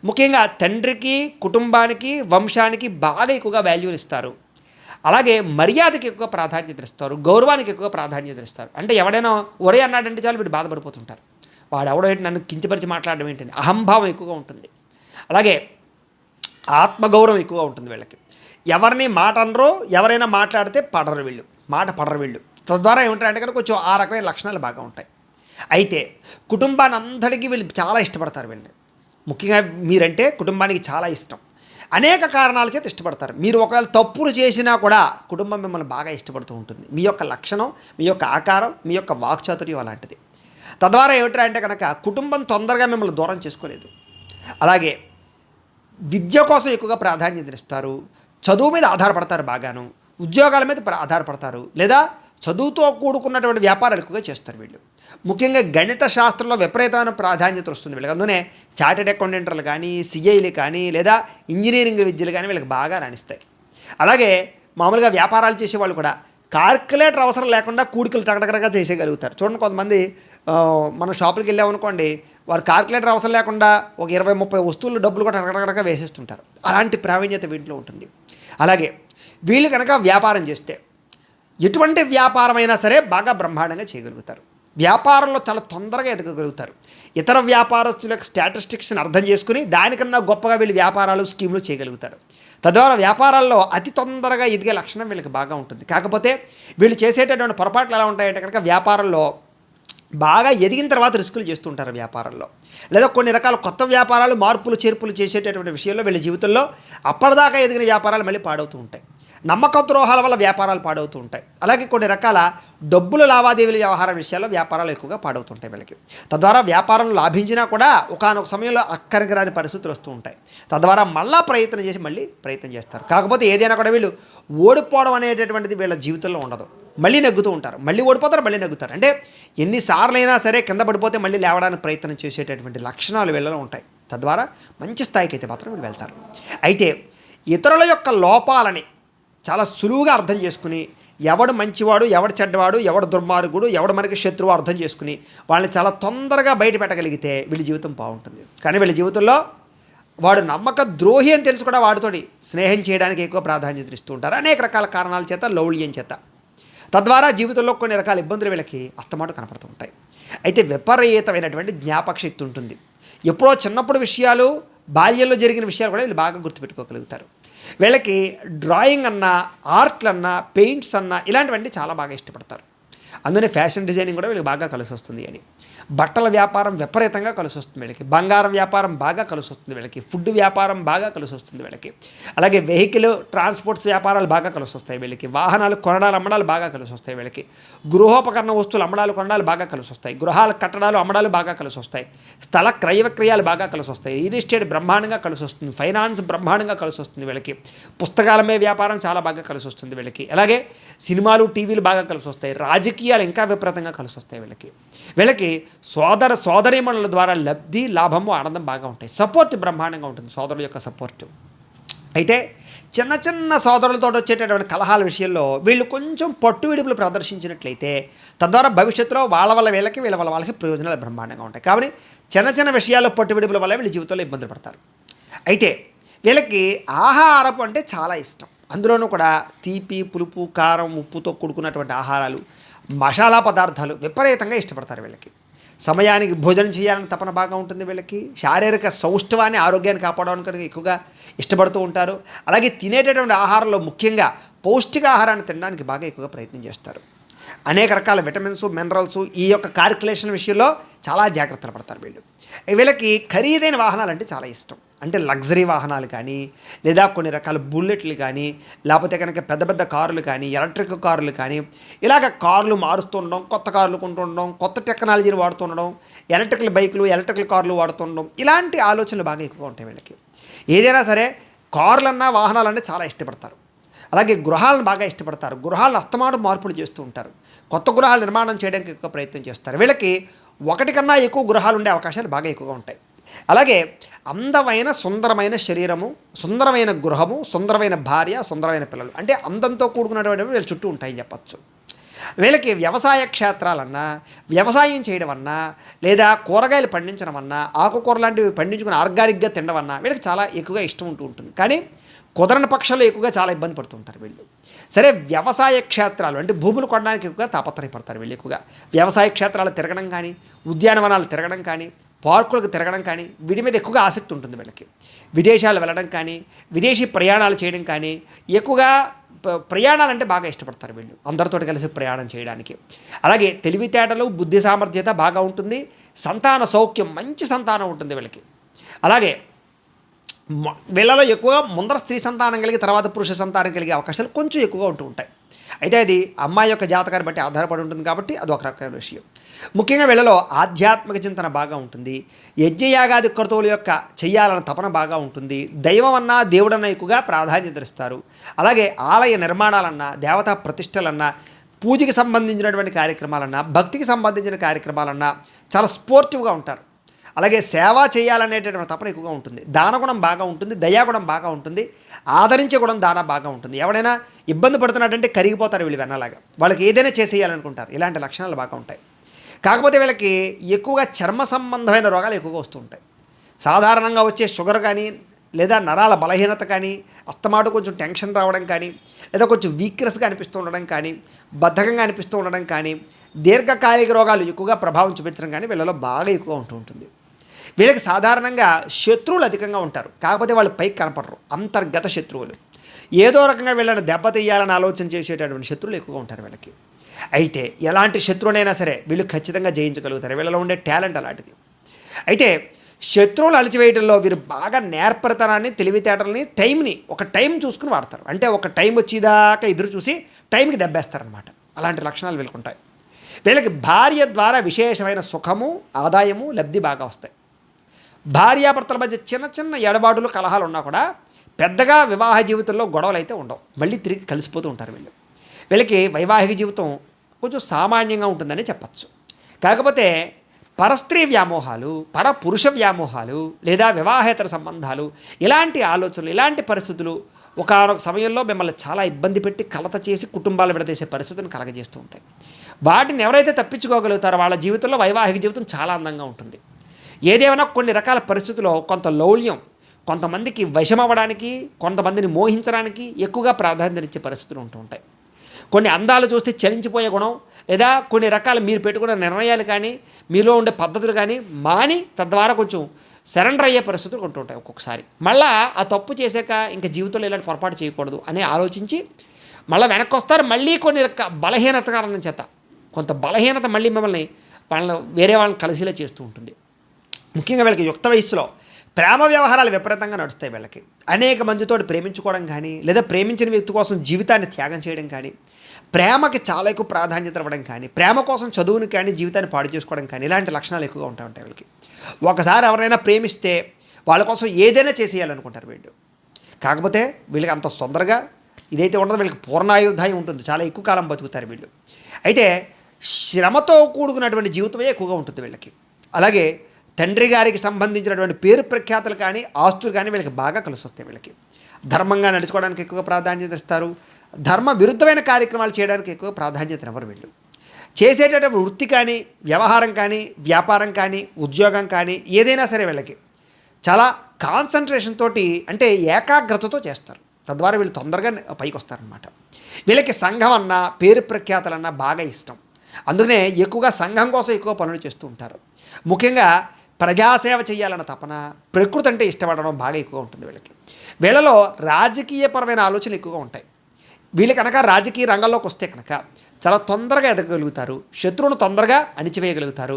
ముఖ్యంగా తండ్రికి, కుటుంబానికి, వంశానికి బాగా ఎక్కువగా వాల్యూని ఇస్తారు. అలాగే మర్యాదకి ఎక్కువ ప్రాధాన్యత ఇస్తారు, గౌరవానికి ఎక్కువ ప్రాధాన్యత ఇస్తారు. అంటే ఎవడైనా ఒరే అన్నాడంటే చాలు వీడు బాధపడిపోతుంటారు. వాడెవడో ఏంటి నన్ను కించపరిచి మాట్లాడడం ఏంటని అహంభావం ఎక్కువగా ఉంటుంది. అలాగే ఆత్మగౌరవం ఎక్కువగా ఉంటుంది వీళ్ళకి. ఎవరిని మాట అనరో, ఎవరైనా మాట్లాడితే పడరు వీళ్ళు, మాట పడరు వీళ్ళు. తద్వారా ఏమిటంటే కనుక కొంచెం ఆ రకమైన లక్షణాలు బాగా ఉంటాయి. అయితే కుటుంబాన్ని అందరికీ వీళ్ళు చాలా ఇష్టపడతారు వీళ్ళని. ముఖ్యంగా మీరంటే కుటుంబానికి చాలా ఇష్టం. అనేక కారణాల చేత ఇష్టపడతారు. మీరు ఒకవేళ తప్పులు చేసినా కూడా కుటుంబం మిమ్మల్ని బాగా ఇష్టపడుతూ ఉంటుంది. మీ యొక్క లక్షణం, మీ యొక్క ఆకారం, మీ యొక్క వాక్చాతుర్యం అలాంటిది. తద్వారా ఏమిటంటే కనుక కుటుంబం తొందరగా మిమ్మల్ని దూరం చేసుకోలేదు. అలాగే విద్య కోసం ఎక్కువగా ప్రాధాన్యత ఇస్తారు. చదువు మీద ఆధారపడతారు బాగాను. ఉద్యోగాల మీద ఆధారపడతారు. లేదా చదువుతో కూడుకున్నటువంటి వ్యాపారాలు ఎక్కువగా చేస్తారు వీళ్ళు. ముఖ్యంగా గణిత శాస్త్రంలో విపరీతమైన ప్రాధాన్యత వస్తుంది వీళ్ళకి. అందులోనే చార్టెడ్ అకౌంటెంట్లు కానీ, సిఐలు కానీ, లేదా ఇంజనీరింగ్ విద్యలు కానీ వీళ్ళకి బాగా రాణిస్తాయి. అలాగే మామూలుగా వ్యాపారాలు చేసేవాళ్ళు కూడా కాల్కులేటర్ అవసరం లేకుండా కూడికలు టగటగడగా చేసేయగలుగుతారు. చూడండి, కొంతమంది మనం షాపులకు వెళ్ళామనుకోండి, వారు కాల్కులేటర్ అవసరం లేకుండా ఒక 20-30 వస్తువులు డబ్బులు కూడా టగటగడగా వేసేస్తుంటారు. అలాంటి ప్రావీణ్యత వీటిలో ఉంటుంది. అలాగే వీళ్ళు కనుక వ్యాపారం చేస్తే ఎటువంటి వ్యాపారమైనా సరే బాగా బ్రహ్మాండంగా చేయగలుగుతారు. వ్యాపారంలో చాలా తొందరగా ఎదగగలుగుతారు. ఇతర వ్యాపారస్తుల యొక్క స్టాటిస్టిక్స్ని అర్థం చేసుకుని దానికన్నా గొప్పగా వీళ్ళు వ్యాపారాలు, స్కీములు చేయగలుగుతారు. తద్వారా వ్యాపారాల్లో అతి తొందరగా ఎదిగే లక్షణం వీళ్ళకి బాగా ఉంటుంది. కాకపోతే వీళ్ళు చేసేటటువంటి పొరపాట్లు ఎలా ఉంటాయంటే కనుక వ్యాపారంలో బాగా ఎదిగిన తర్వాత రిస్కులు చేస్తుంటారు వ్యాపారంలో. లేదా కొన్ని రకాల కొత్త వ్యాపారాలు, మార్పులు చేర్పులు చేసేటటువంటి విషయంలో వీళ్ళ జీవితంలో అప్పటిదాకా ఎదిగిన వ్యాపారాలు మళ్ళీ పాడవుతూ ఉంటాయి. నమ్మక ద్రోహాల వల్ల వ్యాపారాలు పాడవుతూ ఉంటాయి. అలాగే కొన్ని రకాల డబ్బుల లావాదేవీల వ్యవహార విషయాల్లో వ్యాపారాలు ఎక్కువగా పాడవుతుంటాయి వీళ్ళకి. తద్వారా వ్యాపారం లాభించినా కూడా ఒకానొక సమయంలో అక్కడికి రాని పరిస్థితులు వస్తూ ఉంటాయి. తద్వారా మళ్ళీ ప్రయత్నం చేస్తారు. కాకపోతే ఏదైనా కూడా వీళ్ళు ఓడిపోవడం అనేటటువంటిది వీళ్ళ జీవితంలో ఉండదు. మళ్ళీ నెగ్గుతూ ఉంటారు, మళ్ళీ ఓడిపోతారు, మళ్ళీ నెగ్గుతారు. అంటే ఎన్నిసార్లైనా సరే కింద పడిపోతే మళ్ళీ లేవడానికి ప్రయత్నం చేసేటటువంటి లక్షణాలు వీళ్ళలో ఉంటాయి. తద్వారా మంచి స్థాయికి అయితే మాత్రం వీళ్ళు వెళ్తారు. అయితే ఇతరుల యొక్క లోపాలని చాలా సులువుగా అర్థం చేసుకుని ఎవడు మంచివాడు, ఎవడు చెడ్డవాడు, ఎవడు దుర్మార్గుడు, ఎవడు మనకి శత్రువు అర్థం చేసుకుని వాళ్ళని చాలా తొందరగా బయట పెట్టగలిగితే వీళ్ళ జీవితం బాగుంటుంది. కానీ వీళ్ళ జీవితంలో వాడు నమ్మక ద్రోహి అని తెలుసు కూడా వాడితోటి స్నేహం చేయడానికి ఎక్కువ ప్రాధాన్యత ఇస్తూ ఉంటారు. అనేక రకాల కారణాల చేత, లౌల్యం చేత. తద్వారా జీవితంలో కొన్ని రకాల ఇబ్బందులు వీళ్ళకి అస్తమాటు కనపడుతూ ఉంటాయి. అయితే విపరీతమైనటువంటి జ్ఞాపక శక్తి ఉంటుంది. ఎప్పుడో చిన్నప్పుడు విషయాలు, బాల్యంలో జరిగిన విషయాలు కూడా వీళ్ళు బాగా గుర్తుపెట్టుకోగలుగుతారు. వీళ్ళకి డ్రాయింగ్ అన్నా, ఆర్ట్లు అన్నా, పెయింట్స్ అన్నా ఇలాంటివన్నీ చాలా బాగా ఇష్టపడతారు. అందుకనే ఫ్యాషన్ డిజైనింగ్ కూడా వీళ్ళకి బాగా కలిసి వస్తుంది అని. బట్టల వ్యాపారం విపరీతంగా కలిసి వస్తుంది వీళ్ళకి. బంగారం వ్యాపారం బాగా కలిసి వస్తుంది వీళ్ళకి. ఫుడ్ వ్యాపారం బాగా కలిసి వస్తుంది వీళ్ళకి. అలాగే వెహికల్ ట్రాన్స్పోర్ట్స్ వ్యాపారాలు బాగా కలిసి వస్తాయి వీళ్ళకి. వాహనాలు కొనడాలు, అమ్మడాలు బాగా కలిసి వస్తాయి వీళ్ళకి. గృహోపకరణ వస్తువులు అమ్మడాలు, కొనడాలు బాగా కలిసి వస్తాయి. గృహాలు కట్టడాలు, అమ్మడాలు బాగా కలిసి వస్తాయి. స్థల క్రయ విక్రయాలు బాగా కలిసి వస్తాయి. రియల్ ఎస్టేట్ బ్రహ్మాండంగా కలిసి వస్తుంది. ఫైనాన్స్ బ్రహ్మాండంగా కలిసి వస్తుంది వీళ్ళకి. పుస్తకాలమే వ్యాపారం చాలా బాగా కలిసి వస్తుంది వీళ్ళకి. అలాగే సినిమాలు, టీవీలు బాగా కలిసి వస్తాయి. రాజకీయాలు ఇంకా విపరీతంగా కలిసి వస్తాయి వీళ్ళకి. సోదరీమణుల ద్వారా లబ్ధి, లాభము, ఆనందం బాగా ఉంటాయి. సపోర్ట్ బ్రహ్మాండంగా ఉంటుంది, సోదరుల యొక్క సపోర్టు. అయితే చిన్న చిన్న సోదరులతో వచ్చేటటువంటి కలహాల విషయంలో వీళ్ళు కొంచెం పట్టు విడుపులు ప్రదర్శించినట్లయితే తద్వారా భవిష్యత్తులో వాళ్ళ వల్ల వీళ్ళకి, వీళ్ళ వల్ల వాళ్ళకి ప్రయోజనాలు బ్రహ్మాండంగా ఉంటాయి. కాబట్టి చిన్న చిన్న విషయాల్లో పట్టు విడుపుల వల్ల వీళ్ళ జీవితంలో ఇబ్బందులు పడతారు. అయితే వీళ్ళకి ఆహారపు అంటే చాలా ఇష్టం. అందులోనూ కూడా తీపి, పులుపు, కారం, ఉప్పుతో కూడుకున్నటువంటి ఆహారాలు, మసాలా పదార్థాలు విపరీతంగా ఇష్టపడతారు వీళ్ళకి. సమయానికి భోజనం చేయాలని తపన బాగా ఉంటుంది వీళ్ళకి. శారీరక సౌష్ఠవాన్ని, ఆరోగ్యాన్ని కాపాడడానికి ఎక్కువగా ఇష్టపడుతూ ఉంటారు. అలాగే తినేటటువంటి ఆహారంలో ముఖ్యంగా పౌష్టికాహారాన్ని తినడానికి బాగా ఎక్కువగా ప్రయత్నం చేస్తారు. అనేక రకాల విటమిన్స్, మినరల్స్ ఈ యొక్క కాల్కులేషన్ విషయంలో చాలా జాగ్రత్తలు పడతారు వీళ్ళకి ఖరీదైన వాహనాలు అంటే చాలా ఇష్టం. అంటే లగ్జరీ వాహనాలు కానీ, లేదా కొన్ని రకాల బుల్లెట్లు కానీ, లేకపోతే కనుక పెద్ద పెద్ద కార్లు కానీ, ఎలక్ట్రిక్ కార్లు కానీ, ఇలాగ కార్లు మారుస్తుండడం, కొత్త కార్లు కొంటుండడం, కొత్త టెక్నాలజీని వాడుతుండడం, ఎలక్ట్రికల్ బైకులు, ఎలక్ట్రికల్ కార్లు వాడుతుండడం, ఇలాంటి ఆలోచనలు బాగా ఎక్కువగా ఉంటాయి వీళ్ళకి. ఏదైనా సరే కార్లన్నా, వాహనాలన్నా చాలా ఇష్టపడతారు. అలాగే గృహాలను బాగా ఇష్టపడతారు. గృహాలను అస్తమాటు మార్పులు చేస్తూ ఉంటారు. కొత్త గృహాలు నిర్మాణం చేయడానికి ఎక్కువ ప్రయత్నం చేస్తారు. వీళ్ళకి ఒకటి కన్నా ఎక్కువ గృహాలు ఉండే అవకాశాలు బాగా ఎక్కువగా ఉంటాయి. అలాగే అందమైన, సుందరమైన శరీరము, సుందరమైన గృహము, సుందరమైన భార్య, సుందరమైన పిల్లలు, అంటే అందంతో కూడుకున్నటువంటి వీళ్ళ చుట్టూ ఉంటాయని చెప్పచ్చు. వీళ్ళకి వ్యవసాయ క్షేత్రాలన్నా, వ్యవసాయం చేయడం అన్నా, లేదా కూరగాయలు పండించడం అన్నా, ఆకుకూర లాంటివి పండించుకుని ఆర్గానిక్గా తినడం అన్నా వీళ్ళకి చాలా ఎక్కువగా ఇష్టం ఉంటుంది. కానీ కుదరని పక్షంలో ఎక్కువగా చాలా ఇబ్బంది పడుతుంటారు వీళ్ళు. సరే, వ్యవసాయ క్షేత్రాలు అంటే భూములు కొనడానికి ఎక్కువగా తాపత్రయపడతారు వీళ్ళు. ఎక్కువగా వ్యవసాయ క్షేత్రాలు తిరగడం కానీ, ఉద్యానవనాలు తిరగడం కానీ, పార్కులకు తిరగడం కానీ వీటి మీద ఎక్కువగా ఆసక్తి ఉంటుంది వీళ్ళకి. విదేశాలు వెళ్ళడం కానీ, విదేశీ ప్రయాణాలు చేయడం కానీ, ఎక్కువగా ప్రయాణాలంటే బాగా ఇష్టపడతారు వీళ్ళు, అందరితో కలిసి ప్రయాణం చేయడానికి. అలాగే తెలివితేటలు, బుద్ధి సామర్థ్యత బాగా ఉంటుంది. సంతాన సౌఖ్యం, మంచి సంతానం ఉంటుంది వీళ్ళకి. అలాగే వీళ్ళలో ఎక్కువగా ముందర స్త్రీ సంతానం కలిగి తర్వాత పురుష సంతానం కలిగే అవకాశాలు కొంచెం ఎక్కువగా ఉంటూ ఉంటాయి. అయితే అది అమ్మాయి యొక్క జాతకాన్ని బట్టి ఆధారపడి ఉంటుంది కాబట్టి అది ఒక రకమైన విషయం. ముఖ్యంగా వీళ్ళలో ఆధ్యాత్మిక చింతన బాగా ఉంటుంది. యజ్ఞయాగాది క్రతువుల యొక్క చెయ్యాలన్న తపన బాగా ఉంటుంది. దైవం అన్నా దేవుడన్నా ఎక్కువగా ప్రాధాన్యత ఇస్తారు. అలాగే ఆలయ నిర్మాణాలన్నా, దేవతా ప్రతిష్టలన్నా, పూజకి సంబంధించినటువంటి కార్యక్రమాలన్నా, భక్తికి సంబంధించిన కార్యక్రమాలన్నా చాలా స్పోర్టివ్గా ఉంటారు. అలాగే సేవ చేయాలనేటటువంటి తపన ఎక్కువగా ఉంటుంది. దానగుణం బాగా ఉంటుంది, దయాగుణం బాగా ఉంటుంది, ఆదరించే గుణం దాన బాగా ఉంటుంది. ఎవడైనా ఇబ్బంది పడుతున్నట్టంటే కరిగిపోతారు వీళ్ళు వెన్నలాగా, వాళ్ళకి ఏదైనా చేసేయాలనుకుంటారు. ఇలాంటి లక్షణాలు బాగా ఉంటాయి. కాకపోతే వీళ్ళకి ఎక్కువగా చర్మ సంబంధమైన రోగాలు ఎక్కువగా వస్తూ ఉంటాయి. సాధారణంగా వచ్చే షుగర్ కానీ, లేదా నరాల బలహీనత కానీ, అస్తమాటు కొంచెం టెన్షన్ రావడం కానీ, లేదా కొంచెం వీక్నెస్గా అనిపిస్తూ ఉండడం కానీ, బద్ధకంగా అనిపిస్తూ ఉండడం కానీ, దీర్ఘకాలిక రోగాలు ఎక్కువగా ప్రభావం చూపించడం కానీ వీళ్ళలో బాగా ఎక్కువగా ఉంటూ ఉంటుంది. వీళ్ళకి సాధారణంగా శత్రువులు అధికంగా ఉంటారు. కాకపోతే వాళ్ళు పైకి కనపడరు, అంతర్గత శత్రువులు. ఏదో రకంగా వీళ్ళని దెబ్బతీయాలని ఆలోచన చేసేటటువంటి శత్రువులు ఎక్కువగా ఉంటారు వీళ్ళకి. అయితే ఎలాంటి శత్రువునైనా సరే వీళ్ళు ఖచ్చితంగా జయించగలుగుతారు. వీళ్ళలో ఉండే టాలెంట్ అలాంటిది. అయితే శత్రువులు అణిచివేయడంలో వీరు బాగా నేర్పరితనాన్ని, తెలివితేటలని, టైంని ఒక టైం చూసుకుని వాడతారు. అంటే ఒక టైం వచ్చేదాకా ఎదురు చూసి టైంకి దెబ్బేస్తారనమాట. అలాంటి లక్షణాలు వీళ్ళకి ఉంటాయి. వీళ్ళకి భార్య ద్వారా విశేషమైన సుఖము, ఆదాయము, లబ్ధి బాగా వస్తాయి. భార్యాభర్తల మధ్య చిన్న చిన్న ఎడబాటులు, కలహాలు ఉన్నా కూడా పెద్దగా వివాహ జీవితంలో గొడవలు అయితే ఉండవు. మళ్ళీ తిరిగి కలిసిపోతూ ఉంటారు వీళ్ళు. వీళ్ళకి వైవాహిక జీవితం కొంచెం సామాన్యంగా ఉంటుందని చెప్పచ్చు. కాకపోతే పరస్త్రీ వ్యామోహాలు, పరపురుష వ్యామోహాలు, లేదా వివాహేతర సంబంధాలు, ఇలాంటి ఆలోచనలు, ఇలాంటి పరిస్థితులు ఒకనొక సమయంలో మిమ్మల్ని చాలా ఇబ్బంది పెట్టి కలత చేసి కుటుంబాలు విడదీసే పరిస్థితులను కలగజేస్తూ ఉంటాయి. వాటిని ఎవరైతే తప్పించుకోగలుగుతారో వాళ్ళ జీవితంలో వైవాహిక జీవితం చాలా అందంగా ఉంటుంది. ఏదేమైనా కొన్ని రకాల పరిస్థితుల్లో కొంత లౌల్యం, కొంతమందికి వశమవ్వడానికి, కొంతమందిని మోహించడానికి ఎక్కువగా ప్రాధాన్యత ఇచ్చే పరిస్థితులు ఉంటూ ఉంటాయి. కొన్ని అందాలు చూస్తే చలించిపోయే గుణం, లేదా కొన్ని రకాల మీరు పెట్టుకున్న నిర్ణయాలు కానీ, మీలో ఉండే పద్ధతులు కానీ మాని తద్వారా కొంచెం సరెండర్ అయ్యే పరిస్థితులు ఉంటూ ఉంటాయి. ఒక్కొక్కసారి మళ్ళీ ఆ తప్పు చేశాక ఇంకా జీవితంలో ఇలాంటి పొరపాటు చేయకూడదు అని ఆలోచించి మళ్ళీ వెనక్కి వస్తారు. మళ్ళీ కొన్ని బలహీనత కారణం చేత కొంత బలహీనత మళ్ళీ మిమ్మల్ని వేరే వాళ్ళని కలిసిలా చేస్తూ ఉంటుంది. ముఖ్యంగా వీళ్ళకి యుక్త వయస్సులో ప్రేమ వ్యవహారాలు విపరీతంగా నడుస్తాయి. వీళ్ళకి అనేక మందితో ప్రేమించుకోవడం కానీ, లేదా ప్రేమించిన వ్యక్తి కోసం జీవితాన్ని త్యాగం చేయడం కానీ, ప్రేమకి చాలా ఎక్కువ ప్రాధాన్యత ఇవ్వడం కానీ, ప్రేమ కోసం చదువుని కానీ జీవితాన్ని పాడు చేసుకోవడం కానీ, ఇలాంటి లక్షణాలు ఎక్కువగా ఉంటాయి వీళ్ళకి. ఒకసారి ఎవరైనా ప్రేమిస్తే వాళ్ళ కోసం ఏదైనా చేసేయాలనుకుంటారు వీళ్ళు. కాకపోతే వీళ్ళకి అంత తొందరగా ఇదైతే ఉండదు. వీళ్ళకి పూర్ణాయుర్దాయం ఉంటుంది, చాలా ఎక్కువ కాలం బతుకుతారు వీళ్ళు. అయితే శ్రమతో కూడుకున్నటువంటి జీవితమే ఎక్కువగా ఉంటుంది వీళ్ళకి. అలాగే తండ్రి గారికి సంబంధించినటువంటి పేరు ప్రఖ్యాతులు కానీ, ఆస్తులు కానీ వీళ్ళకి బాగా కలిసి వస్తాయి. వీళ్ళకి ధర్మంగా నడుచుకోవడానికి ఎక్కువగా ప్రాధాన్యత ఇస్తారు. ధర్మ విరుద్ధమైన కార్యక్రమాలు చేయడానికి ఎక్కువ ప్రాధాన్యత ఇవ్వరు వీళ్ళు. చేసేటటువంటి వృత్తి కానీ, వ్యవహారం కానీ, వ్యాపారం కానీ, ఉద్యోగం కానీ ఏదైనా సరే వీళ్ళకి చాలా కాన్సన్ట్రేషన్ తోటి, అంటే ఏకాగ్రతతో చేస్తారు. తద్వారా వీళ్ళు తొందరగా పైకి వస్తారనమాట. వీళ్ళకి సంఘం అన్నా, పేరు ప్రఖ్యాతలన్నా బాగా ఇష్టం. అందుకనే ఎక్కువగా సంఘం కోసం ఎక్కువ పనులు చేస్తూ ఉంటారు. ముఖ్యంగా ప్రజాసేవ చేయాలన్న తపన, ప్రకృతి అంటే ఇష్టపడడం బాగా ఎక్కువ ఉంటుంది వీళ్ళకి. వీళ్ళలో రాజకీయపరమైన ఆలోచనలు ఎక్కువగా ఉంటాయి. వీళ్ళు కనుక రాజకీయ రంగంలోకి వస్తే కనుక చాలా తొందరగా ఎదగగలుగుతారు, శత్రువును తొందరగా అణిచివేయగలుగుతారు,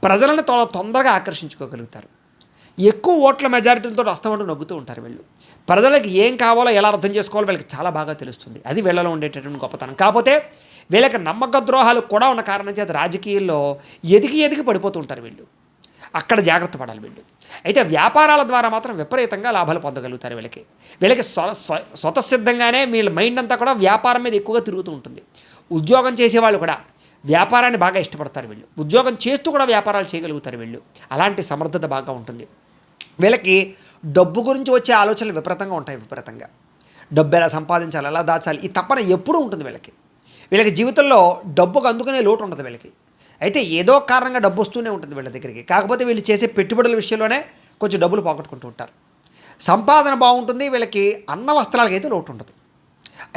ప్రజలను తొందరగా ఆకర్షించుకోగలుగుతారు. ఎక్కువ ఓట్ల మెజారిటీలతో వస్తామంటూ నొగ్గుతూ ఉంటారు వీళ్ళు. ప్రజలకు ఏం కావాలో ఎలా అర్థం చేసుకోవాలో వీళ్ళకి చాలా బాగా తెలుస్తుంది. అది వీళ్ళలో ఉండేటటువంటి గొప్పతనం. కాకపోతే వీళ్ళకి నమ్మక ద్రోహాలు కూడా ఉన్న కారణం చేత రాజకీయాల్లో ఎదిగి పడిపోతూ ఉంటారు వీళ్ళు. అక్కడ జాగ్రత్త పడాలి వీళ్ళు. అయితే వ్యాపారాల ద్వారా మాత్రం విపరీతంగా లాభాలు పొందగలుగుతారు వీళ్ళకి. వీళ్ళకి స్వతసిద్ధంగానే వీళ్ళ మైండ్ అంతా కూడా వ్యాపారం మీద ఎక్కువగా తిరుగుతూ ఉంటుంది. ఉద్యోగం చేసేవాళ్ళు కూడా వ్యాపారాన్ని బాగా ఇష్టపడతారు వీళ్ళు. ఉద్యోగం చేస్తూ కూడా వ్యాపారాలు చేయగలుగుతారు వీళ్ళు. అలాంటి సమర్థత బాగా ఉంటుంది వీళ్ళకి. డబ్బు గురించి వచ్చే ఆలోచనలు విపరీతంగా ఉంటాయి. విపరీతంగా డబ్బు ఎలా సంపాదించాలి, ఎలా దాచాలి, ఈ తపన ఎప్పుడూ ఉంటుంది వీళ్ళకి. వీళ్ళకి జీవితంలో డబ్బుకు అందుకునే లోటు ఉండదు వీళ్ళకి. అయితే ఏదో కారణంగా డబ్బు వస్తూనే ఉంటుంది వీళ్ళ దగ్గరికి. కాకపోతే వీళ్ళు చేసే పెట్టుబడుల విషయంలోనే కొంచెం డబ్బులు పోగొట్టుకుంటూ ఉంటారు. సంపాదన బాగుంటుంది, వీళ్ళకి అన్న వస్త్రాలకైతే లోటు ఉండదు.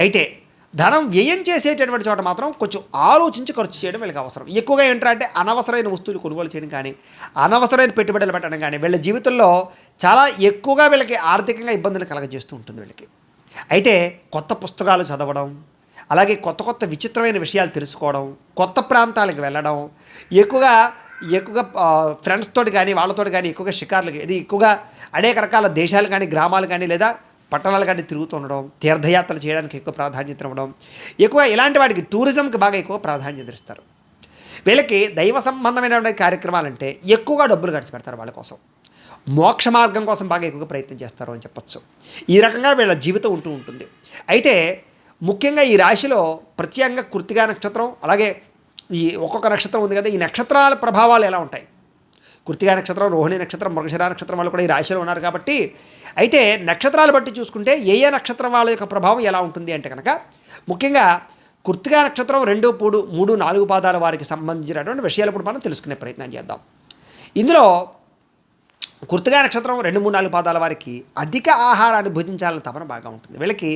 అయితే ధనం వ్యయం చేసేటటువంటి చోట మాత్రం కొంచెం ఆలోచించి ఖర్చు చేయడం వీళ్ళకి అవసరం. ఎక్కువగా ఏంటంటే అనవసరమైన వస్తువులు కొనుగోలు చేయడం కానీ, అనవసరమైన పెట్టుబడులు పెట్టడం కానీ వీళ్ళ జీవితంలో చాలా ఎక్కువగా వీళ్ళకి ఆర్థికంగా ఇబ్బందులు కలగజేస్తూ ఉంటుంది వీళ్ళకి. అయితే కొత్త పుస్తకాలు చదవడం, అలాగే కొత్త కొత్త విచిత్రమైన విషయాలు తెలుసుకోవడం, కొత్త ప్రాంతాలకు వెళ్ళడం, ఎక్కువగా ఎక్కువగా ఫ్రెండ్స్ తోటి కానీ వాళ్ళతోటి కానీ ఎక్కువగా షికార్లకి, ఇది ఎక్కువగా అనేక రకాల దేశాలు కానీ గ్రామాలు కానీ లేదా పట్టణాలు కానీ తిరుగుతూ ఉండడం, తీర్థయాత్రలు చేయడానికి ఎక్కువ ప్రాధాన్యత ఇవ్వడం, ఎక్కువ ఇలాంటి వాటికి టూరిజంకి బాగా ఎక్కువ ప్రాధాన్యత ఇస్తారు. వీళ్ళకి దైవ సంబంధమైన కార్యక్రమాలంటే ఎక్కువగా డబ్బులు ఖర్చు పెడతారు. వాళ్ళ కోసం మోక్ష మార్గం కోసం బాగా ఎక్కువగా ప్రయత్నం చేస్తారు అని చెప్పచ్చు. ఈ రకంగా వీళ్ళ జీవితం ఉంటూ ఉంటుంది. అయితే ముఖ్యంగా ఈ రాశిలో ప్రత్యేకంగా కృత్తికా నక్షత్రం, అలాగే ఈ ఒక్కొక్క నక్షత్రం ఉంది కదా, ఈ నక్షత్రాల ప్రభావాలు ఎలా ఉంటాయి? కృత్తికా నక్షత్రం, రోహిణి నక్షత్రం, మృగశిర నక్షత్రం వాళ్ళు కూడా ఈ రాశిలో ఉన్నారు కాబట్టి, అయితే నక్షత్రాలు బట్టి చూసుకుంటే ఏ ఏ నక్షత్రం వాళ్ళ యొక్క ప్రభావం ఎలా ఉంటుంది అంటే కనుక, ముఖ్యంగా కృత్తికా నక్షత్రం 2, 3, 4 పాదాల వారికి సంబంధించినటువంటి విషయాలు ఇప్పుడు మనం తెలుసుకునే ప్రయత్నం చేద్దాం. ఇందులో కృత్తికా నక్షత్రం 2, 3, 4 పాదాల వారికి అధిక ఆహారాన్ని భుజించాలని తపన బాగా ఉంటుంది. వీళ్ళకి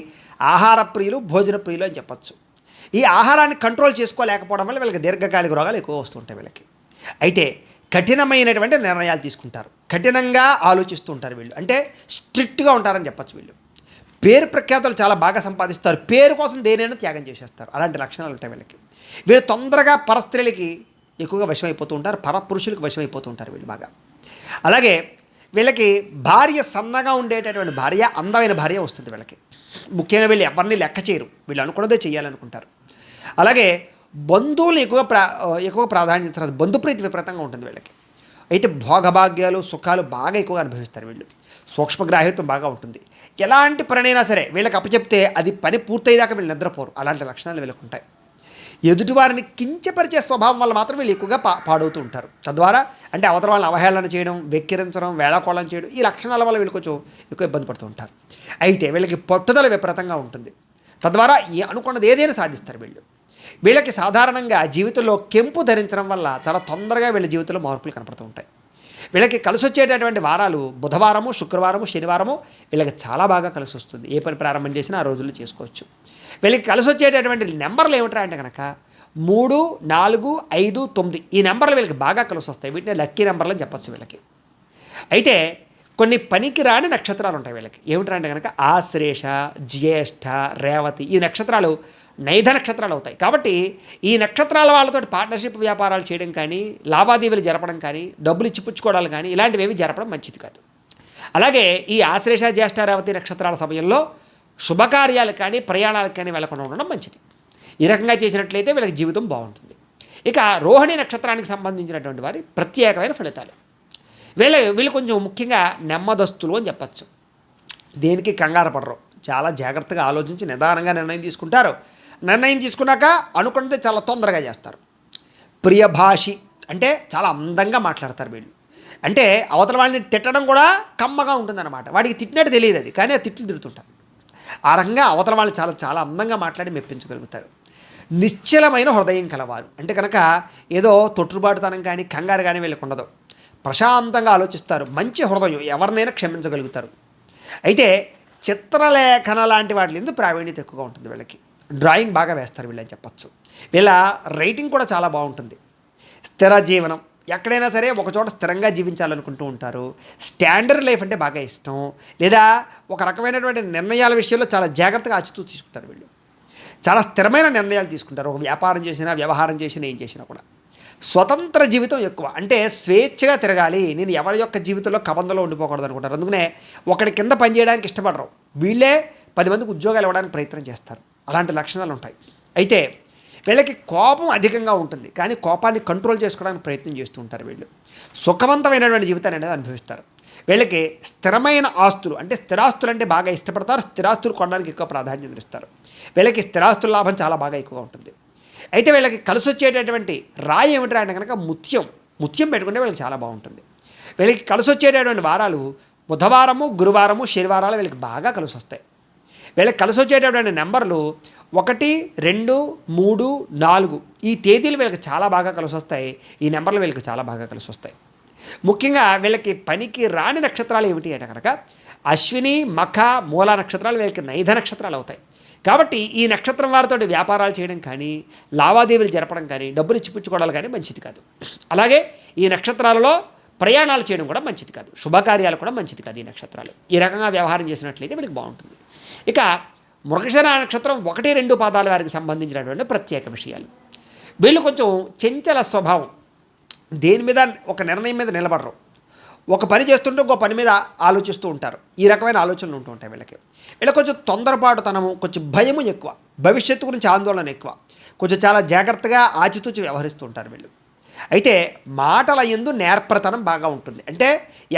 ఆహార ప్రియులు, భోజన ప్రియులు అని చెప్పచ్చు. ఈ ఆహారాన్ని కంట్రోల్ చేసుకోలేకపోవడం వల్ల వీళ్ళకి దీర్ఘకాలిక రోగాలు ఎక్కువ వస్తుంటాయి వీళ్ళకి. అయితే కఠినమైనటువంటి నిర్ణయాలు తీసుకుంటారు, కఠినంగా ఆలోచిస్తూ ఉంటారు వీళ్ళు. అంటే స్ట్రిక్ట్గా ఉంటారని చెప్పచ్చు. వీళ్ళు పేరు ప్రఖ్యాతులు చాలా బాగా సంపాదిస్తారు, పేరు కోసం దేనైనా త్యాగం చేసేస్తారు. అలాంటి లక్షణాలు ఉంటాయి వీళ్ళకి. వీళ్ళు తొందరగా పరస్త్రీలకి ఎక్కువగా వశమైపోతూ ఉంటారు, పరపురుషులకు వశమైపోతూ ఉంటారు వీళ్ళు బాగా. అలాగే వీళ్ళకి భార్య సన్నగా ఉండేటటువంటి భార్య, అందమైన భార్య వస్తుంది వీళ్ళకి. ముఖ్యంగా వీళ్ళు ఎవరిని లెక్క చేయరు, వీళ్ళు అనుకున్నదే చేయాలనుకుంటారు. అలాగే బంధువులు ఎక్కువ ప్రాధాన్యత, బంధుప్రీతి విపరీతంగా ఉంటుంది వీళ్ళకి. అయితే భోగభాగ్యాలు, సుఖాలు బాగా ఎక్కువగా అనుభవిస్తారు వీళ్ళు. సూక్ష్మగ్రాహ్యత్వం బాగా ఉంటుంది. ఎలాంటి పనైనా సరే వీళ్ళకి అప్పచెప్తే అది పని పూర్తయ్యేదాకా వీళ్ళు నిద్రపోరు. అలాంటి లక్షణాలు వీళ్ళకు ఉంటాయి. ఎదుటివారిని కించపరిచే స్వభావం వల్ల మాత్రం వీళ్ళు ఎక్కువగా పాడవుతూ ఉంటారు. తద్వారా అంటే అవతల వాళ్ళని అవహేళన చేయడం, వెక్కిరించడం, వేళాకోళం చేయడం, ఈ లక్షణాల వల్ల వీళ్ళు కొంచెం ఎక్కువ ఇబ్బంది పడుతూ ఉంటారు. అయితే వీళ్ళకి పట్టుదల విపరీతంగా ఉంటుంది. తద్వారా అనుకున్నది ఏదైనా సాధిస్తారు వీళ్ళు. వీళ్ళకి సాధారణంగా జీవితంలో కెంపు ధరించడం వల్ల చాలా తొందరగా వీళ్ళ జీవితంలో మార్పులు కనపడుతూ ఉంటాయి. వీళ్ళకి కలిసి వచ్చేటటువంటి వారాలు బుధవారము, శుక్రవారము, శనివారము వీళ్ళకి చాలా బాగా కలిసి వస్తుంది. ఏ పని ప్రారంభం చేసినా ఆ రోజుల్లో చేసుకోవచ్చు. వీళ్ళకి కలిసి వచ్చేటటువంటి నెంబర్లు ఏమిటా అంటే కనుక 3, 4, 5, 9 ఈ నెంబర్లు వీళ్ళకి బాగా కలిసి వస్తాయి. వీటిని లక్కీ నెంబర్లు అని చెప్పచ్చు వీళ్ళకి. అయితే కొన్ని పనికి రాని నక్షత్రాలు ఉంటాయి వీళ్ళకి. ఏమిటా అంటే కనుక ఆశ్లేష, జ్యేష్ఠ, రేవతి ఈ నక్షత్రాలు నైధ నక్షత్రాలు అవుతాయి. కాబట్టి ఈ నక్షత్రాల వాళ్ళతో పార్ట్నర్షిప్ వ్యాపారాలు చేయడం కానీ, లావాదేవీలు జరపడం కానీ, డబ్బులు ఇచ్చిపుచ్చుకోవడాలు కానీ ఇలాంటివి జరపడం మంచిది కాదు. అలాగే ఈ ఆశ్లేష, జ్యేష్ఠ, రేవతి నక్షత్రాల సమయంలో శుభకార్యాలు కానీ, ప్రయాణాలకు కానీ వెళ్ళకుండా ఉండడం మంచిది. ఈ రకంగా చేసినట్లయితే వీళ్ళకి జీవితం బాగుంటుంది. ఇక రోహిణి నక్షత్రానికి సంబంధించినటువంటి వారి ప్రత్యేకమైన ఫలితాలు. వీళ్ళు కొంచెం ముఖ్యంగా నెమ్మదస్తులు అని చెప్పచ్చు. దేనికి కంగారు పడరు, చాలా జాగ్రత్తగా ఆలోచించి నిదానంగా నిర్ణయం తీసుకుంటారు. నిర్ణయం తీసుకున్నాక అనుకున్నది చాలా తొందరగా చేస్తారు. ప్రియభాషి అంటే చాలా అందంగా మాట్లాడతారు వీళ్ళు. అంటే అవతల వాళ్ళని తిట్టడం కూడా కమ్మగా ఉంటుందన్నమాట. వాడికి తిట్టినట్టు తెలియదు అది, కానీ ఆ తిట్లు తిడుతుంటారు. ఆ రకంగా అవతల వాళ్ళు చాలా చాలా అందంగా మాట్లాడి మెప్పించగలుగుతారు. నిశ్చలమైన హృదయం కలవారు అంటే కనుక ఏదో తొట్టుబాటుతనం కానీ కంగారు కానీ వీళ్ళకి ఉండదు. ప్రశాంతంగా ఆలోచిస్తారు, మంచి హృదయం, ఎవరినైనా క్షమించగలుగుతారు. అయితే చిత్రలేఖన లాంటి వాటి ఎందుకు ప్రావీణ్యత ఎక్కువగా ఉంటుంది వీళ్ళకి. డ్రాయింగ్ బాగా వేస్తారు వీళ్ళని చెప్పచ్చు. వీళ్ళ రైటింగ్ కూడా చాలా బాగుంటుంది. స్థిర జీవనం, ఎక్కడైనా సరే ఒక చోట స్థిరంగా జీవించాలనుకుంటూ ఉంటారు. స్టాండర్డ్ లైఫ్ అంటే బాగా ఇష్టం, లేదా ఒక రకమైనటువంటి నిర్ణయాల విషయంలో చాలా జాగ్రత్తగా ఆచితూ తీసుకుంటారు వీళ్ళు. చాలా స్థిరమైన నిర్ణయాలు తీసుకుంటారు. ఒక వ్యాపారం చేసినా, వ్యవహారం చేసినా, ఏం చేసినా కూడా. స్వతంత్ర జీవితం ఎక్కువ, అంటే స్వేచ్ఛగా తిరగాలి, నేను ఎవరి యొక్క జీవితంలో కబంధంలో ఉండిపోకూడదు అనుకుంటారు. అందుకనే ఒకటి కింద పనిచేయడానికి ఇష్టపడరు. వీళ్ళే 10 మందికి ఉద్యోగాలు ఇవ్వడానికి ప్రయత్నం చేస్తారు. అలాంటి లక్షణాలు ఉంటాయి. అయితే వీళ్ళకి కోపం అధికంగా ఉంటుంది, కానీ కోపాన్ని కంట్రోల్ చేసుకోవడానికి ప్రయత్నం చేస్తూ ఉంటారు వీళ్ళు. సుఖవంతమైనటువంటి జీవితాన్ని అనేది అనుభవిస్తారు. వీళ్ళకి స్థిరమైన ఆస్తులు అంటే స్థిరాస్తులు అంటే బాగా ఇష్టపడతారు. స్థిరాస్తులు కొనడానికి ఎక్కువ ప్రాధాన్యత ఇస్తారు. వీళ్ళకి స్థిరాస్తుల లాభం చాలా బాగా ఎక్కువగా ఉంటుంది. అయితే వీళ్ళకి కలిసి వచ్చేటటువంటి రాయి ఏమిటంటే అంటే కనుక ముత్యం పెట్టుకుంటే వీళ్ళకి చాలా బాగుంటుంది. వీళ్ళకి కలిసి వచ్చేటటువంటి వారాలు బుధవారము, గురువారము, శనివారాలు వీళ్ళకి బాగా కలిసి వస్తాయి. వీళ్ళకి కలిసి వచ్చేటటువంటి నెంబర్లు 1, 2, 3, 4 ఈ తేదీలు వీళ్ళకి చాలా బాగా కలిసి వస్తాయి. ఈ నెంబర్లు వీళ్ళకి చాలా బాగా కలిసి వస్తాయి. ముఖ్యంగా వీళ్ళకి పనికి రాని నక్షత్రాలు ఏమిటి అంటే కనుక అశ్విని, మఖ, మూల నక్షత్రాలు వీళ్ళకి నైధ నక్షత్రాలు అవుతాయి. కాబట్టి ఈ నక్షత్రం వారితో వ్యాపారాలు చేయడం కానీ, లావాదేవీలు జరపడం కానీ, డబ్బులు ఇచ్చిపుచ్చుకోవడాలు కానీ మంచిది కాదు. అలాగే ఈ నక్షత్రాలలో ప్రయాణాలు చేయడం కూడా మంచిది కాదు. శుభకార్యాలు కూడా మంచిది కాదు. ఈ నక్షత్రాలు ఈ రకంగా వ్యవహారం చేసినట్లయితే వీళ్ళకి బాగుంటుంది. ఇక మృగశిర నక్షత్రం 1, 2 పాదాల వారికి సంబంధించినటువంటి ప్రత్యేక విషయాలు. వీళ్ళు కొంచెం చంచల స్వభావం, దేని మీద ఒక నిర్ణయం మీద నిలబడరు. ఒక పని చేస్తుంటే ఇంకో పని మీద ఆలోచిస్తూ ఉంటారు. ఈ రకమైన ఆలోచనలు ఉంటూ ఉంటాయి వీళ్ళకి. వీళ్ళకి కొంచెం తొందరపాటుతనము, కొంచెం భయము ఎక్కువ, భవిష్యత్తు గురించి ఆందోళన ఎక్కువ, కొంచెం చాలా జాగ్రత్తగా ఆచితూచి వ్యవహరిస్తూ ఉంటారు వీళ్ళు. అయితే మాటల యందు నేర్పరతనం బాగా ఉంటుంది. అంటే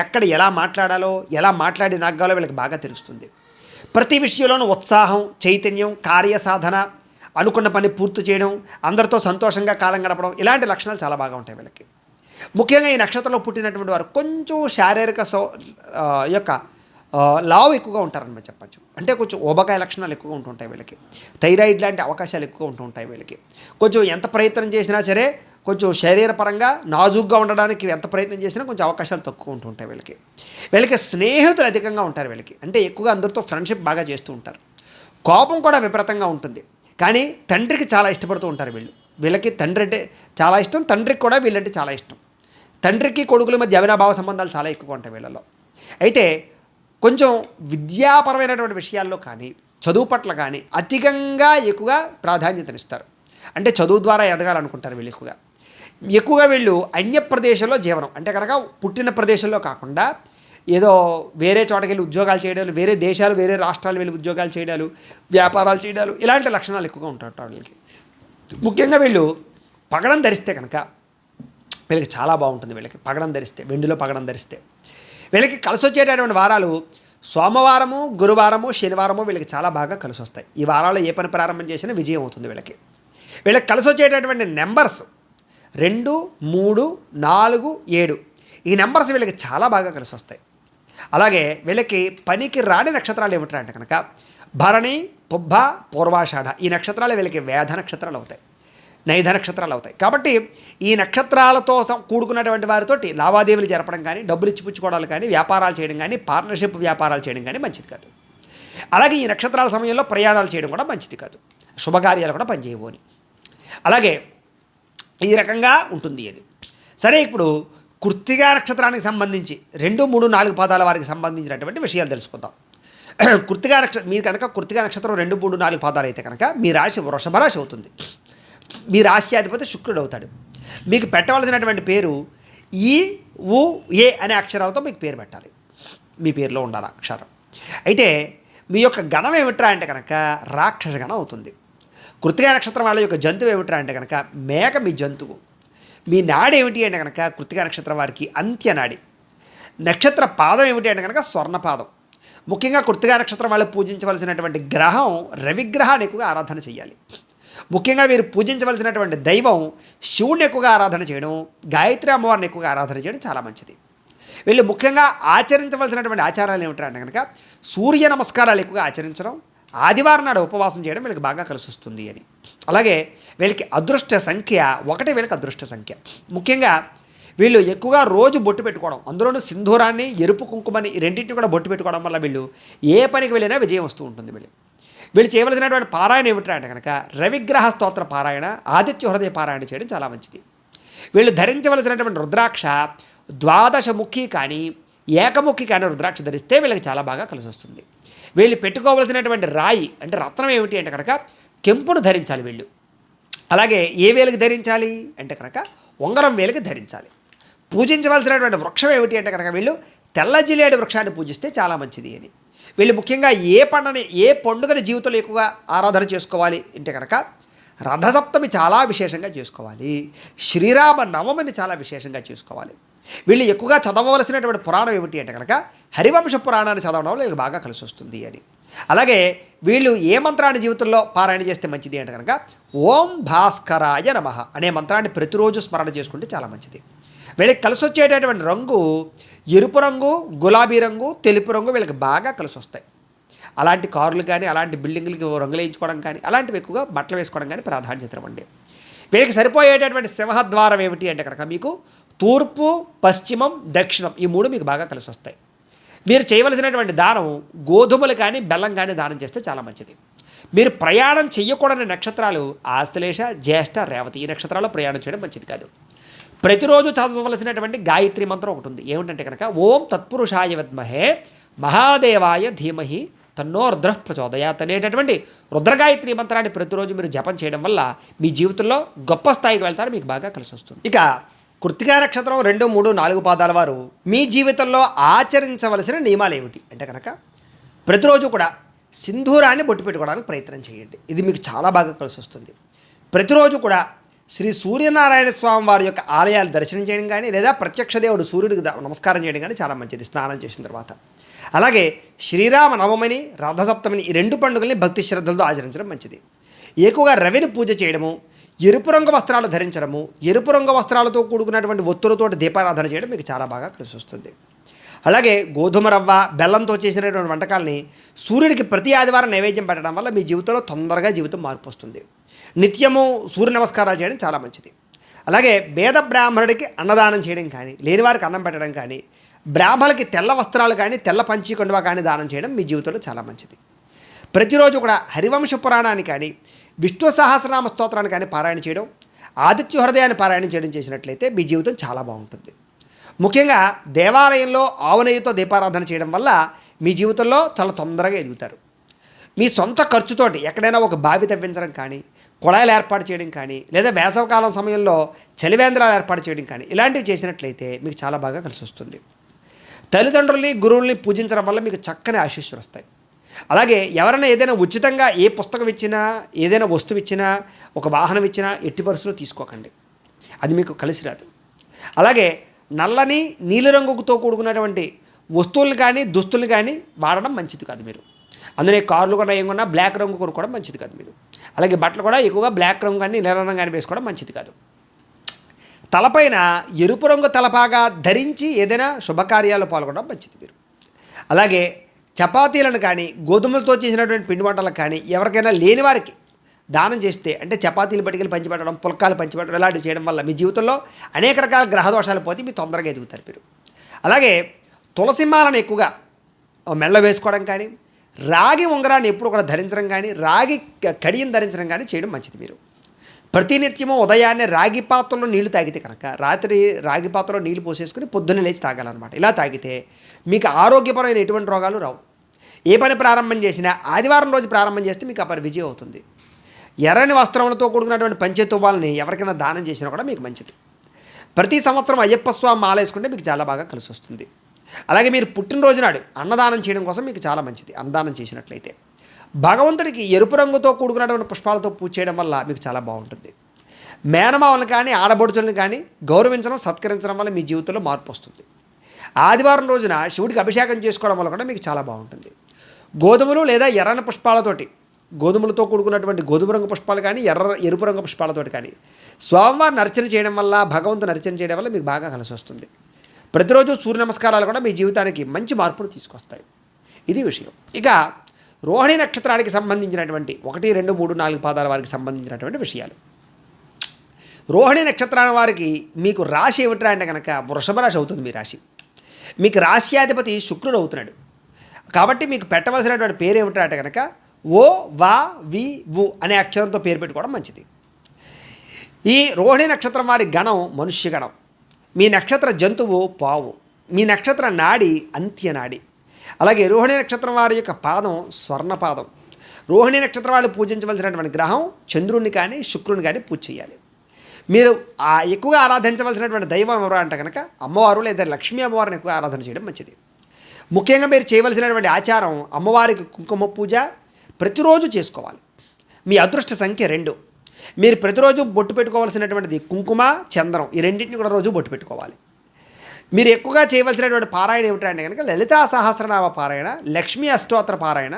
ఎక్కడ ఎలా మాట్లాడాలో, ఎలా మాట్లాడి నగ్గాలో వీళ్ళకి బాగా తెలుస్తుంది. ప్రతి విషయంలోనూ ఉత్సాహం, చైతన్యం, కార్యసాధన, అనుకున్న పని పూర్తి చేయడం, అందరితో సంతోషంగా కాలం గడపడం, ఇలాంటి లక్షణాలు చాలా బాగా ఉంటాయి వీళ్ళకి. ముఖ్యంగా ఈ నక్షత్రంలో పుట్టినటువంటి వారు కొంచెం శారీరక యొక్క లావు ఎక్కువగా ఉంటారని చెప్పచ్చు. అంటే కొంచెం ఊబకాయ లక్షణాలు ఎక్కువగా ఉంటుంటాయి వీళ్ళకి. థైరాయిడ్ లాంటి అవకాశాలు ఎక్కువ ఉంటుంటాయి వీళ్ళకి. కొంచెం ఎంత ప్రయత్నం చేసినా సరే కొంచెం శరీరపరంగా నాజూగ్గా ఉండడానికి ఎంత ప్రయత్నం చేసినా కొంచెం అవకాశాలు తక్కువ ఉంటుంటాయి వీళ్ళకి. వీళ్ళకి స్నేహితులు అధికంగా ఉంటారు వీళ్ళకి. అంటే ఎక్కువగా అందరితో ఫ్రెండ్షిప్ బాగా చేస్తూ ఉంటారు. కోపం కూడా విపరీతంగా ఉంటుంది. కానీ తండ్రికి చాలా ఇష్టపడుతూ ఉంటారు వీళ్ళు. వీళ్ళకి తండ్రి అంటే చాలా ఇష్టం, తండ్రికి కూడా వీళ్ళంటే చాలా ఇష్టం. తండ్రికి కొడుకుల మధ్య అవినాభావ సంబంధాలు చాలా ఎక్కువగా ఉంటాయి వీళ్ళలో. అయితే కొంచెం విద్యాపరమైనటువంటి విషయాల్లో కానీ, చదువు పట్ల కానీ అధికంగా ఎక్కువగా ప్రాధాన్యతనిస్తారు. అంటే చదువు ద్వారా ఎదగాలనుకుంటారు వీళ్ళు ఎక్కువగా వీళ్ళు అన్య ప్రదేశంలో జీవనం, అంటే కనుక పుట్టిన ప్రదేశంలో కాకుండా ఏదో వేరే చోటకి వెళ్ళి ఉద్యోగాలు చేయడాలు, వేరే దేశాలు, వేరే రాష్ట్రాలు వెళ్ళి ఉద్యోగాలు చేయడాలు, వ్యాపారాలు చేయడాలు, ఇలాంటి లక్షణాలు ఎక్కువగా ఉంటాయి వీళ్ళకి. ముఖ్యంగా వీళ్ళు పగడం ధరిస్తే కనుక వీళ్ళకి చాలా బాగుంటుంది. వీళ్ళకి పగడం ధరిస్తే, వెండిలో పగడం ధరిస్తే వీళ్ళకి కలిసి వచ్చేటటువంటి వారాలు సోమవారము, గురువారము, శనివారము వీళ్ళకి చాలా బాగా కలిసి వస్తాయి. ఈ వారాల్లో ఏ పని ప్రారంభం చేసినా విజయం అవుతుంది వీళ్ళకి. వీళ్ళకి కలిసి వచ్చేటటువంటి నెంబర్స్ 2, 3, 4, 7 ఈ నెంబర్స్ వీళ్ళకి చాలా బాగా కలిసి వస్తాయి. అలాగే వీళ్ళకి పనికి రాని నక్షత్రాలు ఏమిటంటే కనుక భరణి, పుబ్బ, పూర్వాషాఢ ఈ నక్షత్రాలు వీళ్ళకి వేధ నక్షత్రాలు అవుతాయి, నైధ నక్షత్రాలు అవుతాయి. కాబట్టి ఈ నక్షత్రాలతో కూడుకున్నటువంటి వారితోటి లావాదేవీలు జరపడం కానీ, డబ్బులు ఇచ్చిపుచ్చుకోవడాలు కానీ, వ్యాపారాలు చేయడం కానీ, పార్ట్నర్షిప్ వ్యాపారాలు చేయడం కానీ మంచిది కాదు. అలాగే ఈ నక్షత్రాల సమయంలో ప్రయాణాలు చేయడం కూడా మంచిది కాదు. శుభకార్యాలు కూడా పనిచేయవు అని. అలాగే ఈ రకంగా ఉంటుంది అని. సరే, ఇప్పుడు కృత్తికా నక్షత్రానికి సంబంధించి 2, 3, 4 పాదాల వారికి సంబంధించినటువంటి విషయాలు తెలుసుకుందాం. కృత్తికా నక్షత్రం మీరు కనుక కృత్తికా నక్షత్రం 2, 3, 4 పాదాలు అయితే కనుక మీ రాశి వృషభ రాశి అవుతుంది. మీ రాశ్యాధిపతి శుక్రుడు అవుతాడు. మీకు పెట్టవలసినటువంటి పేరు ఈ, ఉ, ఏ అనే అక్షరాలతో మీకు పేరు పెట్టాలి. మీ పేరులో ఉండాలి అక్షరం. అయితే మీ యొక్క గణం ఏమిట్రా అంటే కనుక రాక్షస గణం అవుతుంది. కృత్తికా నక్షత్రం వాళ్ళ యొక్క జంతువు ఏమిట్రా అంటే కనుక మేక మీ జంతువు. మీ నాడి ఏమిటి అంటే కనుక కృత్తికా నక్షత్రం వారికి అంత్యనాడి. నక్షత్ర పాదం ఏమిటి అంటే కనుక స్వర్ణపాదం. ముఖ్యంగా కృత్తికా నక్షత్రం వాళ్ళు పూజించవలసినటువంటి గ్రహం రవిగ్రహాన్ని ఎక్కువగా ఆరాధన చేయాలి. ముఖ్యంగా వీరు పూజించవలసినటువంటి దైవం శివుడిని ఎక్కువగా ఆరాధన చేయడం, గాయత్రి అమ్మవారిని ఎక్కువగా ఆరాధన చేయడం చాలా మంచిది. వీళ్ళు ముఖ్యంగా ఆచరించవలసినటువంటి ఆచారాలు ఏమిటంటే కనుక సూర్య నమస్కారాలు ఎక్కువగా ఆచరించడం, ఆదివారం నాడు ఉపవాసం చేయడం వీళ్ళకి బాగా కలిసి వస్తుంది అని. అలాగే వీళ్ళకి అదృష్ట సంఖ్య 1 వీళ్ళకి అదృష్ట సంఖ్య. ముఖ్యంగా వీళ్ళు ఎక్కువగా రోజు బొట్టు పెట్టుకోవడం, అందులోనూ సింధూరాన్ని, ఎరుపు కుంకుమని ఈ రెండింటిని కూడా బొట్టు పెట్టుకోవడం వల్ల వీళ్ళు ఏ పనికి వెళ్ళినా విజయం వస్తూ ఉంటుంది. వీళ్ళు చేయవలసినటువంటి పారాయణ ఏమిటంటే కనుక రవిగ్రహ స్తోత్ర పారాయణ, ఆదిత్య హృదయ పారాయణ చేయడం చాలా మంచిది. వీళ్ళు ధరించవలసినటువంటి రుద్రాక్ష 12 ముఖి కానీ, ఏకముఖి కానీ రుద్రాక్ష ధరిస్తే వీళ్ళకి చాలా బాగా కలిసి వస్తుంది. వీళ్ళు పెట్టుకోవలసినటువంటి రాయి అంటే రత్నం ఏమిటి అంటే కనుక కెంపును ధరించాలి వీళ్ళు. అలాగే ఏ వేలకు ధరించాలి అంటే కనుక ఉంగరం వేలకు ధరించాలి. పూజించవలసినటువంటి వృక్షం ఏమిటి అంటే కనుక వీళ్ళు తెల్ల జిల్లేడు వృక్షాన్ని పూజిస్తే చాలా మంచిది అని. వీళ్ళు ముఖ్యంగా ఏ పండుగని జీవితంలో ఎక్కువగా ఆరాధన చేసుకోవాలి అంటే కనుక రథసప్తమి చాలా విశేషంగా చేసుకోవాలి, శ్రీరామ నవమిని చాలా విశేషంగా చేసుకోవాలి. వీళ్ళు ఎక్కువగా చదవవలసినటువంటి పురాణం ఏమిటి అంటే కనుక హరివంశ పురాణాన్ని చదవడం వల్ల వీళ్ళకి బాగా కలిసి వస్తుంది అని. అలాగే వీళ్ళు ఏ మంత్రాన్ని జీవితంలో పారాయణ చేస్తే మంచిది అంటే కనుక ఓం భాస్కరాయ నమః అనే మంత్రాన్ని ప్రతిరోజు స్మరణ చేసుకుంటే చాలా మంచిది. వీళ్ళకి కలిసి వచ్చేటటువంటి రంగు ఎరుపు రంగు, గులాబీ రంగు, తెలుపు రంగు వీళ్ళకి బాగా కలిసి వస్తాయి. అలాంటి కార్లు కానీ అలాంటి బిల్డింగ్లకి రంగులు వేయించుకోవడం కానీ అలాంటివి ఎక్కువగా బట్టలు వేసుకోవడం కానీ ప్రాధాన్యత ఇవ్వండి. వీళ్ళకి సరిపోయేటటువంటి సింహద్వారం ఏమిటి అంటే కనుక మీకు తూర్పు, పశ్చిమం, దక్షిణం ఈ 3 మీకు బాగా కలిసి వస్తాయి. మీరు చేయవలసినటువంటి దానం గోధుమలు కానీ బెల్లం కానీ దానం చేస్తే చాలా మంచిది. మీరు ప్రయాణం చేయకూడని నక్షత్రాలు ఆశ్లేష, జ్యేష్ఠ, రేవతి ఈ నక్షత్రాల్లో ప్రయాణం చేయడం మంచిది కాదు. ప్రతిరోజు చదవవలసినటువంటి గాయత్రి మంత్రం ఒకటి ఉంది. ఏమిటంటే కనుక ఓం తత్పురుషాయ విద్మహే మహాదేవాయ ధీమహి తన్నో రుద్ర ప్రచోదయాత్ అనేటటువంటి రుద్రగాయత్రి మంత్రాన్ని ప్రతిరోజు మీరు జపం చేయడం వల్ల మీ జీవితంలో గొప్ప స్థాయికి వెళ్తారు, మీకు బాగా కలిసి వస్తుంది. ఇక కృత్తికా నక్షత్రం 2, 3, 4 పాదాల వారు మీ జీవితంలో ఆచరించవలసిన నియమాలు ఏమిటి అంటే కనుక ప్రతిరోజు కూడా సింధూరాన్ని బొట్టు పెట్టుకోవడానికి ప్రయత్నం చేయండి. ఇది మీకు చాలా బాగా కలిసి వస్తుంది. ప్రతిరోజు కూడా శ్రీ సూర్యనారాయణ స్వామి వారి యొక్క ఆలయాలు దర్శనం చేయడం కానీ లేదా ప్రత్యక్ష దేవుడు సూర్యుడికి నమస్కారం చేయడం కానీ చాలా మంచిది స్నానం చేసిన తర్వాత. అలాగే శ్రీరామ నవమిని, రథసప్తమిని ఈ 2 పండుగల్ని భక్తి శ్రద్ధలతో ఆచరించడం మంచిది. ఎక్కువగా రవిని పూజ చేయడము, ఎరుపు రంగు వస్త్రాలు ధరించడము, ఎరుపు రంగు వస్త్రాలతో కూడుకున్నటువంటి ఒత్తులతోటి దీపారాధన చేయడం మీకు చాలా బాగా కలిసి వస్తుంది. అలాగే గోధుమ రవ్వ, బెల్లంతో చేసినటువంటి వంటకాలని సూర్యుడికి ప్రతి ఆదివారం నైవేద్యం పెట్టడం వల్ల మీ జీవితంలో తొందరగా జీవితం మార్పు వస్తుంది. నిత్యము సూర్య నమస్కారాలు చేయడం చాలా మంచిది. అలాగే పేద బ్రాహ్మణుడికి అన్నదానం చేయడం కానీ, లేనివారికి అన్నం పెట్టడం కానీ, బ్రాహ్మణులకి తెల్ల వస్త్రాలు కానీ తెల్ల పంచి కొండవ కానీ దానం చేయడం మీ జీవితంలో చాలా మంచిది. ప్రతిరోజు కూడా హరివంశ పురాణాన్ని కానీ విష్ణు సహస్రనామ స్తోత్రాన్ని కానీ పారాయణ చేయడం, ఆదిత్య హృదయాన్ని పారాయణ చేయడం చేసినట్లయితే మీ జీవితం చాలా బాగుంటుంది. ముఖ్యంగా దేవాలయంలో ఆవు నెయ్యితో దీపారాధన చేయడం వల్ల మీ జీవితంలో చాలా తొందరగా ఎదుగుతారు. మీ సొంత ఖర్చుతోటి ఎక్కడైనా ఒక బావి తవ్వించడం కానీ, కుళాయిలు ఏర్పాటు చేయడం కానీ, లేదా వేసవకాలం సమయంలో చలివేంద్రాలు ఏర్పాటు చేయడం కానీ ఇలాంటివి చేసినట్లయితే మీకు చాలా బాగా కలిసి వస్తుంది. తల్లిదండ్రుల్ని, గురువుల్ని పూజించడం వల్ల మీకు చక్కని ఆశీస్సులు వస్తాయి. అలాగే ఎవరైనా ఏదైనా ఉచితంగా ఏ పుస్తకం ఇచ్చినా, ఏదైనా వస్తువు ఇచ్చినా, ఒక వాహనం ఇచ్చినా ఎట్టి పరిస్థితుల్లో తీసుకోకండి, అది మీకు కలిసి రాదు. అలాగే నల్లని నీలిరంగుతో కూడుకున్నటువంటి వస్తువులు కానీ దుస్తులు కానీ వాడడం మంచిది కాదు. మీరు అందులో కార్లు కూడా ఏం కొన్నా బ్లాక్ రంగు కొనుక్కోవడం మంచిది కాదు. మీరు అలాగే బట్టలు కూడా ఎక్కువగా బ్లాక్ రంగు కానీ నీల రంగు కానీ వేసుకోవడం మంచిది కాదు. తలపైన ఎరుపు రంగు తలపాగా ధరించి ఏదైనా శుభకార్యాలు పాల్గొనడం మంచిది. మీరు అలాగే చపాతీలను కానీ గోధుమలతో చేసినటువంటి పిండి వంటలకు కానీ ఎవరికైనా లేని వారికి దానం చేస్తే, అంటే చపాతీలు పట్టుకెళ్ళి పంచిపెట్టడం, పుల్కాలు పంచిపెట్టడం ఇలాంటివి చేయడం వల్ల మీ జీవితంలో అనేక రకాల గ్రహదోషాలు పోతే మీరు తొందరగా ఎదుగుతారు. మీరు అలాగే తులసిమాలను ఎక్కువగా మెళ్ళ వేసుకోవడం కానీ, రాగి ఉంగరాన్ని ఎప్పుడు కూడా ధరించడం కానీ, రాగి కడియం ధరించడం కానీ చేయడం మంచిది. మీరు ప్రతినిత్యము ఉదయాన్నే రాగి పాత్రలో నీళ్లు తాగితే కనుక రాత్రి రాగి పాత్రలో నీళ్లు పోసేసుకుని పొద్దున్నే లేచి తాగాలన్నమాట. ఇలా తాగితే మీకు ఆరోగ్యపరమైన ఎటువంటి రోగాలు రావు. ఏ పని ప్రారంభం చేసినా ఆదివారం రోజు ప్రారంభం చేస్తే మీకు ఆ పని విజయం అవుతుంది. ఎర్రని వస్త్రములతో కూడుకున్నటువంటి పంచెతువ్వాలని ఎవరికైనా దానం చేసినా కూడా మీకు మంచిది. ప్రతి సంవత్సరం అయ్యప్ప స్వామి మాల వేసుకుంటే మీకు చాలా బాగా కలిసి వస్తుంది. అలాగే మీరు పుట్టినరోజు నాడు అన్నదానం చేయడం కోసం మీకు చాలా మంచిది. అన్నదానం చేసినట్లయితే భగవంతుడికి ఎరుపు రంగుతో కూడుకున్నటువంటి పుష్పాలతో పూజ చేయడం వల్ల మీకు చాలా బాగుంటుంది. మేనమావలను కానీ ఆడబడుచులను కానీ గౌరవించడం, సత్కరించడం వల్ల మీ జీవితంలో మార్పు వస్తుంది. ఆదివారం రోజున శివుడికి అభిషేకం చేసుకోవడం వల్ల కూడా మీకు చాలా బాగుంటుంది. గోధుమలు లేదా ఎర్రని పుష్పాలతోటి, గోధుమలతో కూడుకున్నటువంటి గోధుమ రంగు పుష్పాలు కానీ ఎరుపు రంగు పుష్పాలతోటి కానీ స్వామివారిని అర్చన చేయడం వల్ల, భగవంతుని అర్చన చేయడం వల్ల మీకు బాగా కలిసి వస్తుంది. ప్రతిరోజు సూర్య నమస్కారాలు కూడా మీ జీవితానికి మంచి మార్పును తీసుకొస్తాయి. ఇది విషయం. ఇక రోహిణి నక్షత్రానికి సంబంధించినటువంటి 1, 2, 3, 4 పాదాల వారికి సంబంధించినటువంటి విషయాలు. రోహిణి నక్షత్రాల వారికి మీకు రాశి ఏమిట్రా అంటే కనుక వృషభ రాశి అవుతుంది. మీ రాశి మీకు రాశ్యాధిపతి శుక్రుడు అవుతున్నాడు. కాబట్టి మీకు పెట్టవలసినటువంటి పేరు ఏమిట్రా అంటే కనుక ఓ వా వి వు అనే అక్షరంతో పేరు పెట్టుకోవడం మంచిది. ఈ రోహిణి నక్షత్రం వారి గణం మనుష్య గణం. మీ నక్షత్ర జంతువు పావు. మీ నక్షత్ర నాడి అంత్యనాడి. అలాగే రోహిణి నక్షత్రం వారి యొక్క పాదం స్వర్ణపాదం. రోహిణి నక్షత్రం వాళ్ళు పూజించవలసినటువంటి గ్రహం చంద్రుడిని కానీ శుక్రుని కానీ పూజ చేయాలి. మీరు ఎక్కువగా ఆరాధించవలసినటువంటి దైవం ఎవరు అంటే కనుక అమ్మవారు లేదా లక్ష్మీ అమ్మవారిని ఎక్కువ ఆరాధన చేయడం మంచిది. ముఖ్యంగా మీరు చేయవలసినటువంటి ఆచారం అమ్మవారికి కుంకుమ పూజ ప్రతిరోజు చేసుకోవాలి. మీ అదృష్ట సంఖ్య 2. మీరు ప్రతిరోజు బొట్టు పెట్టుకోవాల్సినటువంటిది కుంకుమ, చంద్రం ఈ రెండింటిని కూడా రోజు బొట్టు పెట్టుకోవాలి. మీరు ఎక్కువగా చేయవలసినటువంటి పారాయణ ఏమిటంటే కనుక లలితా సహస్రనామ పారాయణ, లక్ష్మీ అష్టోత్తర పారాయణ,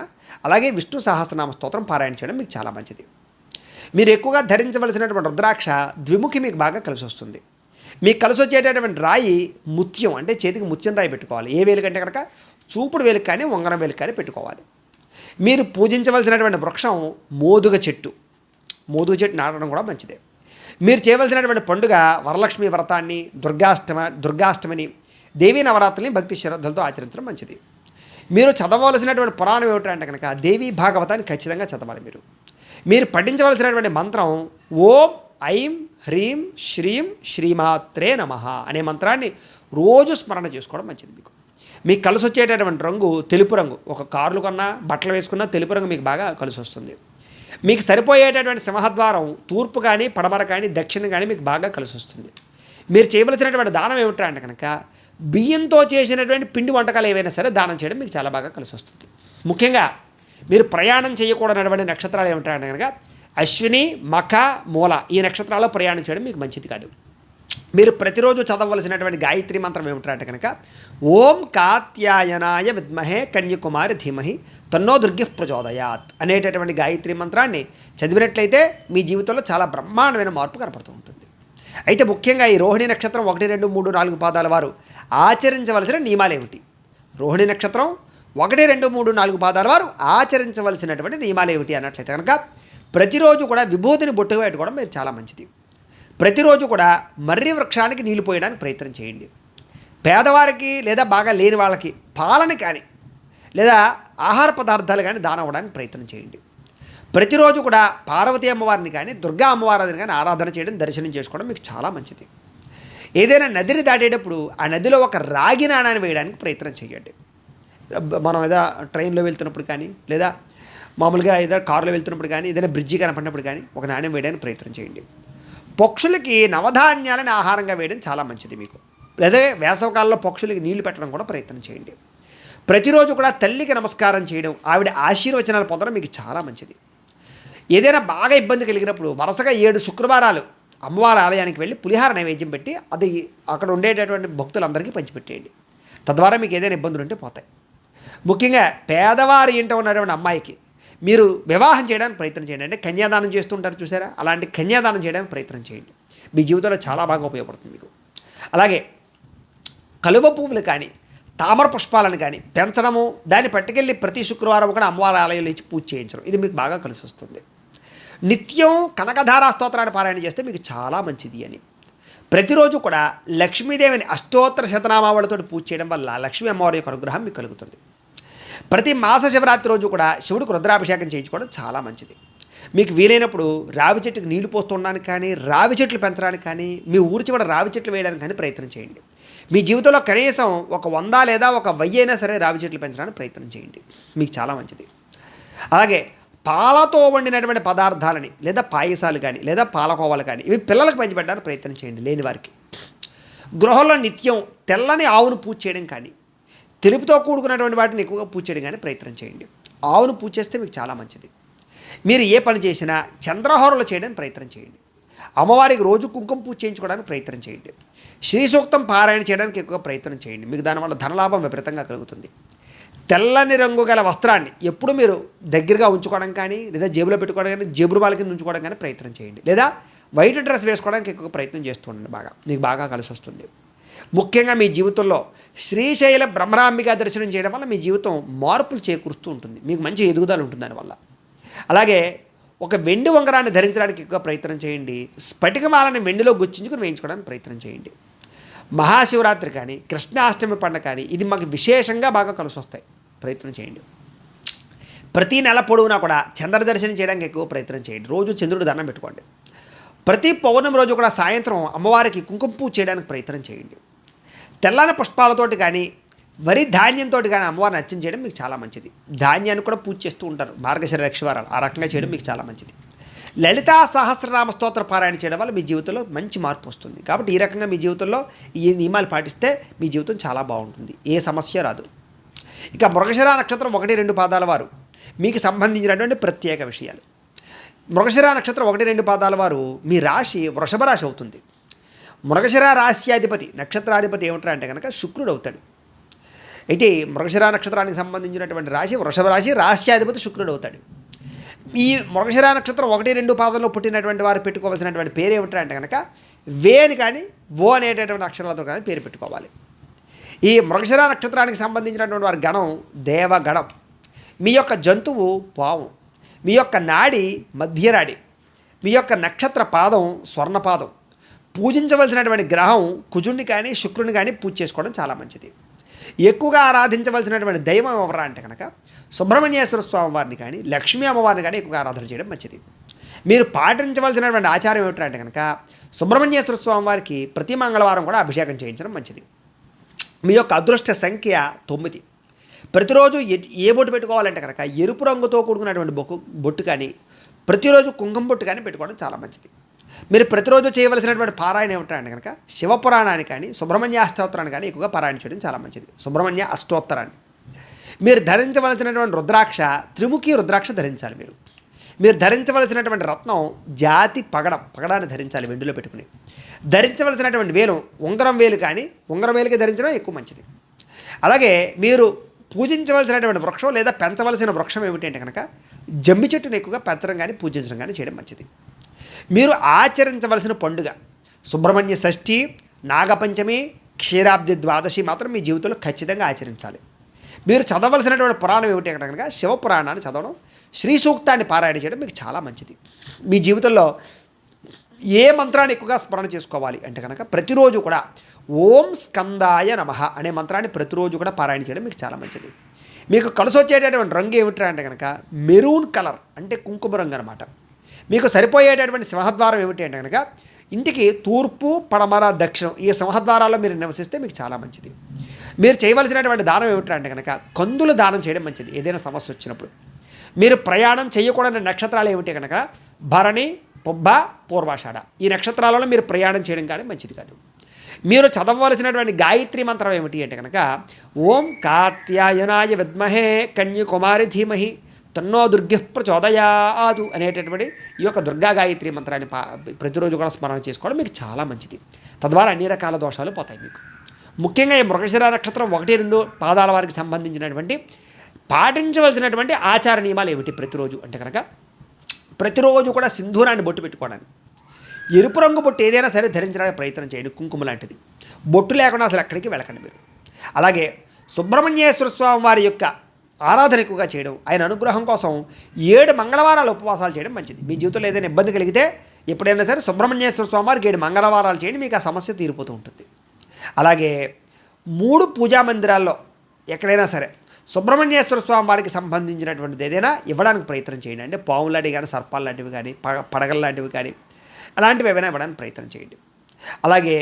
అలాగే విష్ణు సహస్రనామ స్తోత్రం పారాయణ చేయడం మీకు చాలా మంచిది. మీరు ఎక్కువగా ధరించవలసినటువంటి రుద్రాక్ష ద్విముఖి మీకు బాగా కలిసి వస్తుంది. మీకు కలిసి వచ్చేటటువంటి రాయి ముత్యం, అంటే చేతికి ముత్యం రాయి పెట్టుకోవాలి. ఏ వేలు కంటే కనుక చూపుడు వేలుకి కానీ ఉంగరం వేలుకి కానీ పెట్టుకోవాలి. మీరు పూజించవలసినటువంటి వృక్షం మోదుగ చెట్టు. మోదుగ చెట్టు నాటడం కూడా మంచిదే. మీరు చేయవలసినటువంటి పండుగ వరలక్ష్మి వ్రతాన్ని, దుర్గాష్టమిని, దేవీ నవరాత్రుల్ని భక్తి శ్రద్ధలతో ఆచరించడం మంచిది. మీరు చదవవలసినటువంటి పురాణం ఏమిటంటే కనుక దేవీ భాగవతాన్ని ఖచ్చితంగా చదవాలి. మీరు పఠించవలసినటువంటి మంత్రం ఓం ఐం హ్రీం శ్రీం శ్రీమాత్రే నమః అనే మంత్రాన్ని రోజు స్మరణ చేసుకోవడం మంచిది. మీకు కలిసి వచ్చేటటువంటి రంగు తెలుపు రంగు. ఒక కార్లు కొన్నా, బట్టలు వేసుకున్నా తెలుపు రంగు మీకు బాగా కలిసి వస్తుంది. మీకు సరిపోయేటటువంటి సింహద్వారం తూర్పు కానీ, పడమర కానీ, దక్షిణం కానీ మీకు బాగా కలిసి వస్తుంది. మీరు చేయవలసినటువంటి దానం ఏమిటంటే కనుక బియ్యంతో చేసినటువంటి పిండి వంటకాలు ఏవైనా సరే దానం చేయడం మీకు చాలా బాగా కలిసి వస్తుంది. ముఖ్యంగా మీరు ప్రయాణం చేయకూడనటువంటి నక్షత్రాలు ఏమిటంటే కనుక అశ్విని, మఖ, మూల ఈ నక్షత్రాల్లో ప్రయాణం చేయడం మీకు మంచిది కాదు. మీరు ప్రతిరోజు చదవవలసినటువంటి గాయత్రి మంత్రం ఏమిటంటే కనుక ఓం కాత్యాయనాయ విద్మహే కన్యకుమారి ధీమహి తన్నో దుర్గః ప్రచోదయాత్ అనేటటువంటి గాయత్రి మంత్రాన్ని చదివినట్లయితే మీ జీవితంలో చాలా బ్రహ్మాండమైన మార్పు కనపడుతూ ఉంటుంది. అయితే ముఖ్యంగా ఈ రోహిణి నక్షత్రం 1, 2, 3, 4 పాదాల వారు ఆచరించవలసిన నియమాలు ఏమిటి? రోహిణి నక్షత్రం 1, 2, 3, 4 పాదాల వారు ఆచరించవలసినటువంటి నియమాలు ఏమిటి అన్నట్లయితే కనుక ప్రతిరోజు కూడా విభూతిని బొట్టుగా పెట్టుకోవడం మీరు చాలా మంచిది. ప్రతిరోజు కూడా మర్రి వృక్షానికి నీళ్లు పోయడానికి ప్రయత్నం చేయండి. పేదవారికి లేదా బాగా లేని వాళ్ళకి పాలని కానీ లేదా ఆహార పదార్థాలు కానీ దానం అవ్వడానికి ప్రయత్నం చేయండి. ప్రతిరోజు కూడా పార్వతీ అమ్మవారిని కానీ దుర్గా అమ్మవారిని కానీ ఆరాధన చేయడం, దర్శనం చేసుకోవడం మీకు చాలా మంచిది. ఏదైనా నదిని దాటేటప్పుడు ఆ నదిలో ఒక రాగి నాణాన్ని వేయడానికి ప్రయత్నం చేయండి. మనం ఏదో ట్రైన్లో వెళ్తున్నప్పుడు కానీ లేదా మామూలుగా ఏదో కారులో వెళ్తున్నప్పుడు కానీ ఏదైనా బ్రిడ్జి కనపడినప్పుడు కానీ ఒక నాణ్యం వేయడానికి ప్రయత్నం చేయండి. పక్షులకి నవధాన్యాలను ఆహారంగా వేయడం చాలా మంచిది మీకు. లేదా వేసవకాలంలో పక్షులకి నీళ్లు పెట్టడం కూడా ప్రయత్నం చేయండి. ప్రతిరోజు కూడా తల్లికి నమస్కారం చేయడం, ఆవిడ ఆశీర్వచనాలు పొందడం మీకు చాలా మంచిది. ఏదైనా బాగా ఇబ్బంది కలిగినప్పుడు వరుసగా 7 శుక్రవారాలు అమ్మవారి ఆలయానికి వెళ్ళి పులిహార నైవేద్యం పెట్టి అది అక్కడ ఉండేటటువంటి భక్తులందరికీ పంచిపెట్టేయండి. తద్వారా మీకు ఏదైనా ఇబ్బందులు ఉంటే పోతాయి. ముఖ్యంగా పేదవారి ఇంట ఉన్నటువంటి అమ్మాయికి మీరు వివాహం చేయడానికి ప్రయత్నం చేయండి. అంటే కన్యాదానం చేస్తుంటారు చూసారా, అలాంటి కన్యాదానం చేయడానికి ప్రయత్నం చేయండి. మీ జీవితంలో చాలా బాగా ఉపయోగపడుతుంది మీకు. అలాగే కలువ పువ్వులు కానీ తామర పుష్పాలను కానీ పెంచడము, దాన్ని పట్టుకెళ్ళి ప్రతి శుక్రవారం కూడా అమ్మవారి ఆలయంలో ఇచ్చి పూజ చేయించడం, ఇది మీకు బాగా కలిసి వస్తుంది. నిత్యం కనకధారా స్తోత్రాన్ని పారాయణ చేస్తే మీకు చాలా మంచిది అని. ప్రతిరోజు కూడా లక్ష్మీదేవిని అష్టోత్తర శతనామావళితో పూజ చేయడం వల్ల లక్ష్మీ అమ్మవారి యొక్క అనుగ్రహం మీకు కలుగుతుంది. ప్రతి మాస శివరాత్రి రోజు కూడా శివుడికి రుద్రాభిషేకం చేయించుకోవడం చాలా మంచిది. మీకు వీలైనప్పుడు రావి చెట్టుకి నీళ్లు పోస్తుండడానికి కానీ, రావి చెట్లు పెంచడానికి కానీ, మీ ఊరి చివర రావి చెట్లు వేయడానికి కానీ ప్రయత్నం చేయండి. మీ జీవితంలో కనీసం ఒక 100 లేదా ఒక 1000 అయినా సరే రావి చెట్లు పెంచడానికి ప్రయత్నం చేయండి, మీకు చాలా మంచిది. అలాగే పాలతో వండినటువంటి పదార్థాలని లేదా పాయసాలు కానీ లేదా పాలకోవాలు కానీ ఇవి పిల్లలకు పంచిపెట్టడానికి ప్రయత్నం చేయండి లేని వారికి. గృహంలో నిత్యం తెల్లని ఆవును పూజ చేయడం కానీ, తెలుపుతో కూడుకున్నటువంటి వాటిని ఎక్కువగా పూజ చేయడం కానీ ప్రయత్నం చేయండి. ఆవును పూజ చేస్తే మీకు చాలా మంచిది. మీరు ఏ పని చేసినా చంద్రహోరలు చేయడానికి ప్రయత్నం చేయండి. అమ్మవారికి రోజు కుంకుమ పూజ చేయించుకోవడానికి ప్రయత్నం చేయండి. శ్రీ సూక్తం పారాయణ చేయడానికి ఎక్కువ ప్రయత్నం చేయండి. మీకు దానివల్ల ధనలాభం విపరీతంగా కలుగుతుంది. తెల్లని రంగు గల వస్త్రాన్ని ఎప్పుడు మీరు దగ్గరగా ఉంచుకోవడం కానీ లేదా జేబులో పెట్టుకోవడం కానీ, జేబురు వాళ్ళ కింద ఉంచుకోవడం కానీ ప్రయత్నం చేయండి. లేదా వైట్ డ్రెస్ వేసుకోవడానికి ఎక్కువ ప్రయత్నం చేస్తూ ఉండండి, మీకు బాగా కలిసి వస్తుంది. ముఖ్యంగా మీ జీవితంలో శ్రీశైల బ్రహ్మరాంబిక దర్శనం చేయడం వల్ల మీ జీవితం మార్పులు చేకూరుస్తూ ఉంటుంది, మీకు మంచి ఎదుగుదల ఉంటుంది దానివల్ల. అలాగే ఒక వెండి ఉంగరాన్ని ధరించడానికి ఎక్కువ ప్రయత్నం చేయండి. స్ఫటికమాలని వెండిలో గుచ్చించుకుని వేయించుకోవడానికి ప్రయత్నం చేయండి. మహాశివరాత్రి కానీ కృష్ణాష్టమి పండుగ కానీ ఇది మాకు విశేషంగా బాగా కలిసి వస్తాయి, ప్రయత్నం చేయండి. ప్రతి నెల పొడవునా కూడా చంద్ర దర్శనం చేయడానికి ఎక్కువ ప్రయత్నం చేయండి. రోజు చంద్రుడు దండం పెట్టుకోండి. ప్రతి పౌర్ణమి రోజు కూడా సాయంత్రం అమ్మవారికి కుంకుమ పూజ చేయడానికి ప్రయత్నం చేయండి. తెల్లని పుష్పాలతోటి కానీ వరి ధాన్యంతో కానీ అమ్మవారిని అర్చన చేయడం మీకు చాలా మంచిది. ధాన్యాన్ని కూడా పూజ చేస్తూ ఉంటారు మార్గశిర లక్షవారాలు, ఆ రకంగా చేయడం మీకు చాలా మంచిది. లలితా సహస్రనామ స్తోత్ర పారాయణ చేయడం వల్ల మీ జీవితంలో మంచి మార్పు వస్తుంది. కాబట్టి ఈ రకంగా మీ జీవితంలో ఈ నియమాలు పాటిస్తే మీ జీవితం చాలా బాగుంటుంది, ఏ సమస్య రాదు. ఇక మృగశిర నక్షత్రం 1, 2 పాదాల వారు మీకు సంబంధించినటువంటి ప్రత్యేక విషయాలు. మృగశిర నక్షత్రం 1, 2 పాదాల వారు మీ రాశి వృషభ రాశి అవుతుంది. మృగశిర రాశ్యాధిపతి నక్షత్రాధిపతి ఏమిటంటే కనుక శుక్రుడు అవుతాడు. అయితే మృగశిర నక్షత్రానికి సంబంధించినటువంటి రాశి వృషభ రాశి, రాశ్యాధిపతి శుక్రుడు అవుతాడు. ఈ మృగశిర నక్షత్రం 1, 2 పాదంలో పుట్టినటువంటి వారు పెట్టుకోవాల్సినటువంటి పేరు ఏమిటంటే కనుక వేని కానీ ఓ అనేటటువంటి అక్షరాలతో కానీ పేరు పెట్టుకోవాలి. ఈ మృగశిర నక్షత్రానికి సంబంధించినటువంటి వారి గణం దేవగణం. మీ యొక్క జంతువు పాము, మీ యొక్క నాడి మధ్యనాడి, మీ యొక్క నక్షత్ర పాదం స్వర్ణపాదం, పూజించవలసినటువంటి గ్రహం కుజుడిని కానీ శుక్రుని కానీ పూజ చేసుకోవడం చాలా మంచిది. ఎక్కువగా ఆరాధించవలసినటువంటి దైవం ఎవరా అంటే కనుక సుబ్రహ్మణ్యేశ్వర స్వామి వారిని కానీ లక్ష్మీ అమ్మవారిని కానీ ఎక్కువగా ఆరాధన చేయడం మంచిది. మీరు పాటించవలసినటువంటి ఆచారం ఏమిటంటే కనుక సుబ్రహ్మణ్యేశ్వర స్వామి వారికి ప్రతి మంగళవారం కూడా అభిషేకం చేయించడం మంచిది. మీ యొక్క అదృష్ట సంఖ్య 9. ప్రతిరోజు ఏ బొట్టు పెట్టుకోవాలంటే కనుక ఎరుపు రంగుతో కూడుకున్నటువంటి బొట్టు కానీ ప్రతిరోజు కుంకుమ బొట్టు కానీ పెట్టుకోవడం చాలా మంచిది. మీరు ప్రతిరోజు చేయవలసినటువంటి పారాయణ ఏమిటంటే కనుక శివపురాణాన్ని కానీ సుబ్రహ్మణ్య అష్టోత్తరాన్ని కానీ ఎక్కువగా పారాయణ చేయడం చాలా మంచిది. సుబ్రహ్మణ్య అష్టోత్తరాన్ని మీరు ధరించవలసినటువంటి రుద్రాక్ష త్రిముఖి రుద్రాక్ష ధరించాలి. మీరు ధరించవలసినటువంటి రత్నం జాతి పగడాన్ని ధరించాలి వెండిలో పెట్టుకుని. ధరించవలసినటువంటి వేలు ఉంగరం వేలు కానీ ఉంగరం వేలుకి ధరించడం ఎక్కువ మంచిది. అలాగే మీరు పూజించవలసినటువంటి వృక్షం లేదా పెంచవలసిన వృక్షం ఏమిటంటే కనుక జమ్మి చెట్టును ఎక్కువగా పెంచడం కానీ పూజించడం కానీ చేయడం మంచిది. మీరు ఆచరించవలసిన పండుగ సుబ్రహ్మణ్య షష్ఠి, నాగపంచమి, క్షీరాబ్ది ద్వాదశి మాత్రం మీ జీవితంలో ఖచ్చితంగా ఆచరించాలి. మీరు చదవలసినటువంటి పురాణం ఏమిటి కనుక శివపురాణాన్ని చదవడం, శ్రీ సూక్తాన్ని పారాయణ చేయడం మీకు చాలా మంచిది. మీ జీవితంలో ఏ మంత్రాన్ని ఎక్కువగా స్మరణ చేసుకోవాలి అంటే కనుక ప్రతిరోజు కూడా ఓం స్కందాయ నమః అనే మంత్రాన్ని ప్రతిరోజు కూడా పారాయణ చేయడం మీకు చాలా మంచిది. మీకు కలిసి వచ్చేటటువంటి రంగు ఏమిటి అంటే కనుక మెరూన్ కలర్ అంటే కుంకుమ రంగు అనమాట. మీకు సరిపోయేటటువంటి సింహద్వారం ఏమిటి అంటే కనుక ఇంటికి తూర్పు, పడమర, దక్షిణం ఈ సింహద్వారాల్లో మీరు నివసిస్తే మీకు చాలా మంచిది. మీరు చేయవలసినటువంటి దానం ఏమిటి అంటే కనుక కందులు దానం చేయడం మంచిది. ఏదైనా సమస్య వచ్చినప్పుడు మీరు ప్రయాణం చేయకూడని నక్షత్రాలు ఏమిటి కనుక భరణి, పుబ్బ, పూర్వాషాఢ ఈ నక్షత్రాలలో మీరు ప్రయాణం చేయడం కానీ మంచిది కాదు. మీరు చదవవలసినటువంటి గాయత్రి మంత్రం ఏమిటి అంటే కనుక ఓం కాత్యాయనాయ విద్మహే కన్యకుమారి ధీమహి తన్నో దుర్గ ప్రచోదయాదు అనేటటువంటి ఈ యొక్క దుర్గా గాయత్రి మంత్రాన్ని ప్రతిరోజు కూడా స్మరణ చేసుకోవడం మీకు చాలా మంచిది. తద్వారా అన్ని రకాల దోషాలు పోతాయి మీకు. ముఖ్యంగా ఈ మృగశిర నక్షత్రం 1-2 పాదాల వారికి సంబంధించినటువంటి పాటించవలసినటువంటి ఆచార నియమాలు ఏమిటి ప్రతిరోజు అంటే కనుక ప్రతిరోజు కూడా సింధూరాన్ని బొట్టు పెట్టుకోవడానికి, ఎరుపు రంగు బొట్టు ఏదైనా సరే ధరించడానికి ప్రయత్నం చేయండి. కుంకుమ లాంటిది బొట్టు లేకుండా అసలు ఎక్కడికి వెళ్ళకండి మీరు. అలాగే సుబ్రహ్మణ్యేశ్వర స్వామి వారి యొక్క ఆరాధన ఎక్కువగా చేయడం, ఆయన అనుగ్రహం కోసం 7 మంగళవారాలు ఉపవాసాలు చేయడం మంచిది. మీ జీవితంలో ఏదైనా ఇబ్బంది కలిగితే ఎప్పుడైనా సరే సుబ్రహ్మణ్యేశ్వర స్వామి వారికి 7 మంగళవారాలు చేయండి, మీకు ఆ సమస్య తీరిపోతూ ఉంటుంది. అలాగే 3 పూజా మందిరాల్లో ఎక్కడైనా సరే సుబ్రహ్మణ్యేశ్వర స్వామి వారికి సంబంధించినటువంటిది ఏదైనా ఇవ్వడానికి ప్రయత్నం చేయండి. అంటే పాము లాంటివి కానీ, సర్పాలు లాంటివి కానీ, పడగల లాంటివి కానీ అలాంటివి ఏమైనా ఇవ్వడానికి ప్రయత్నం చేయండి. అలాగే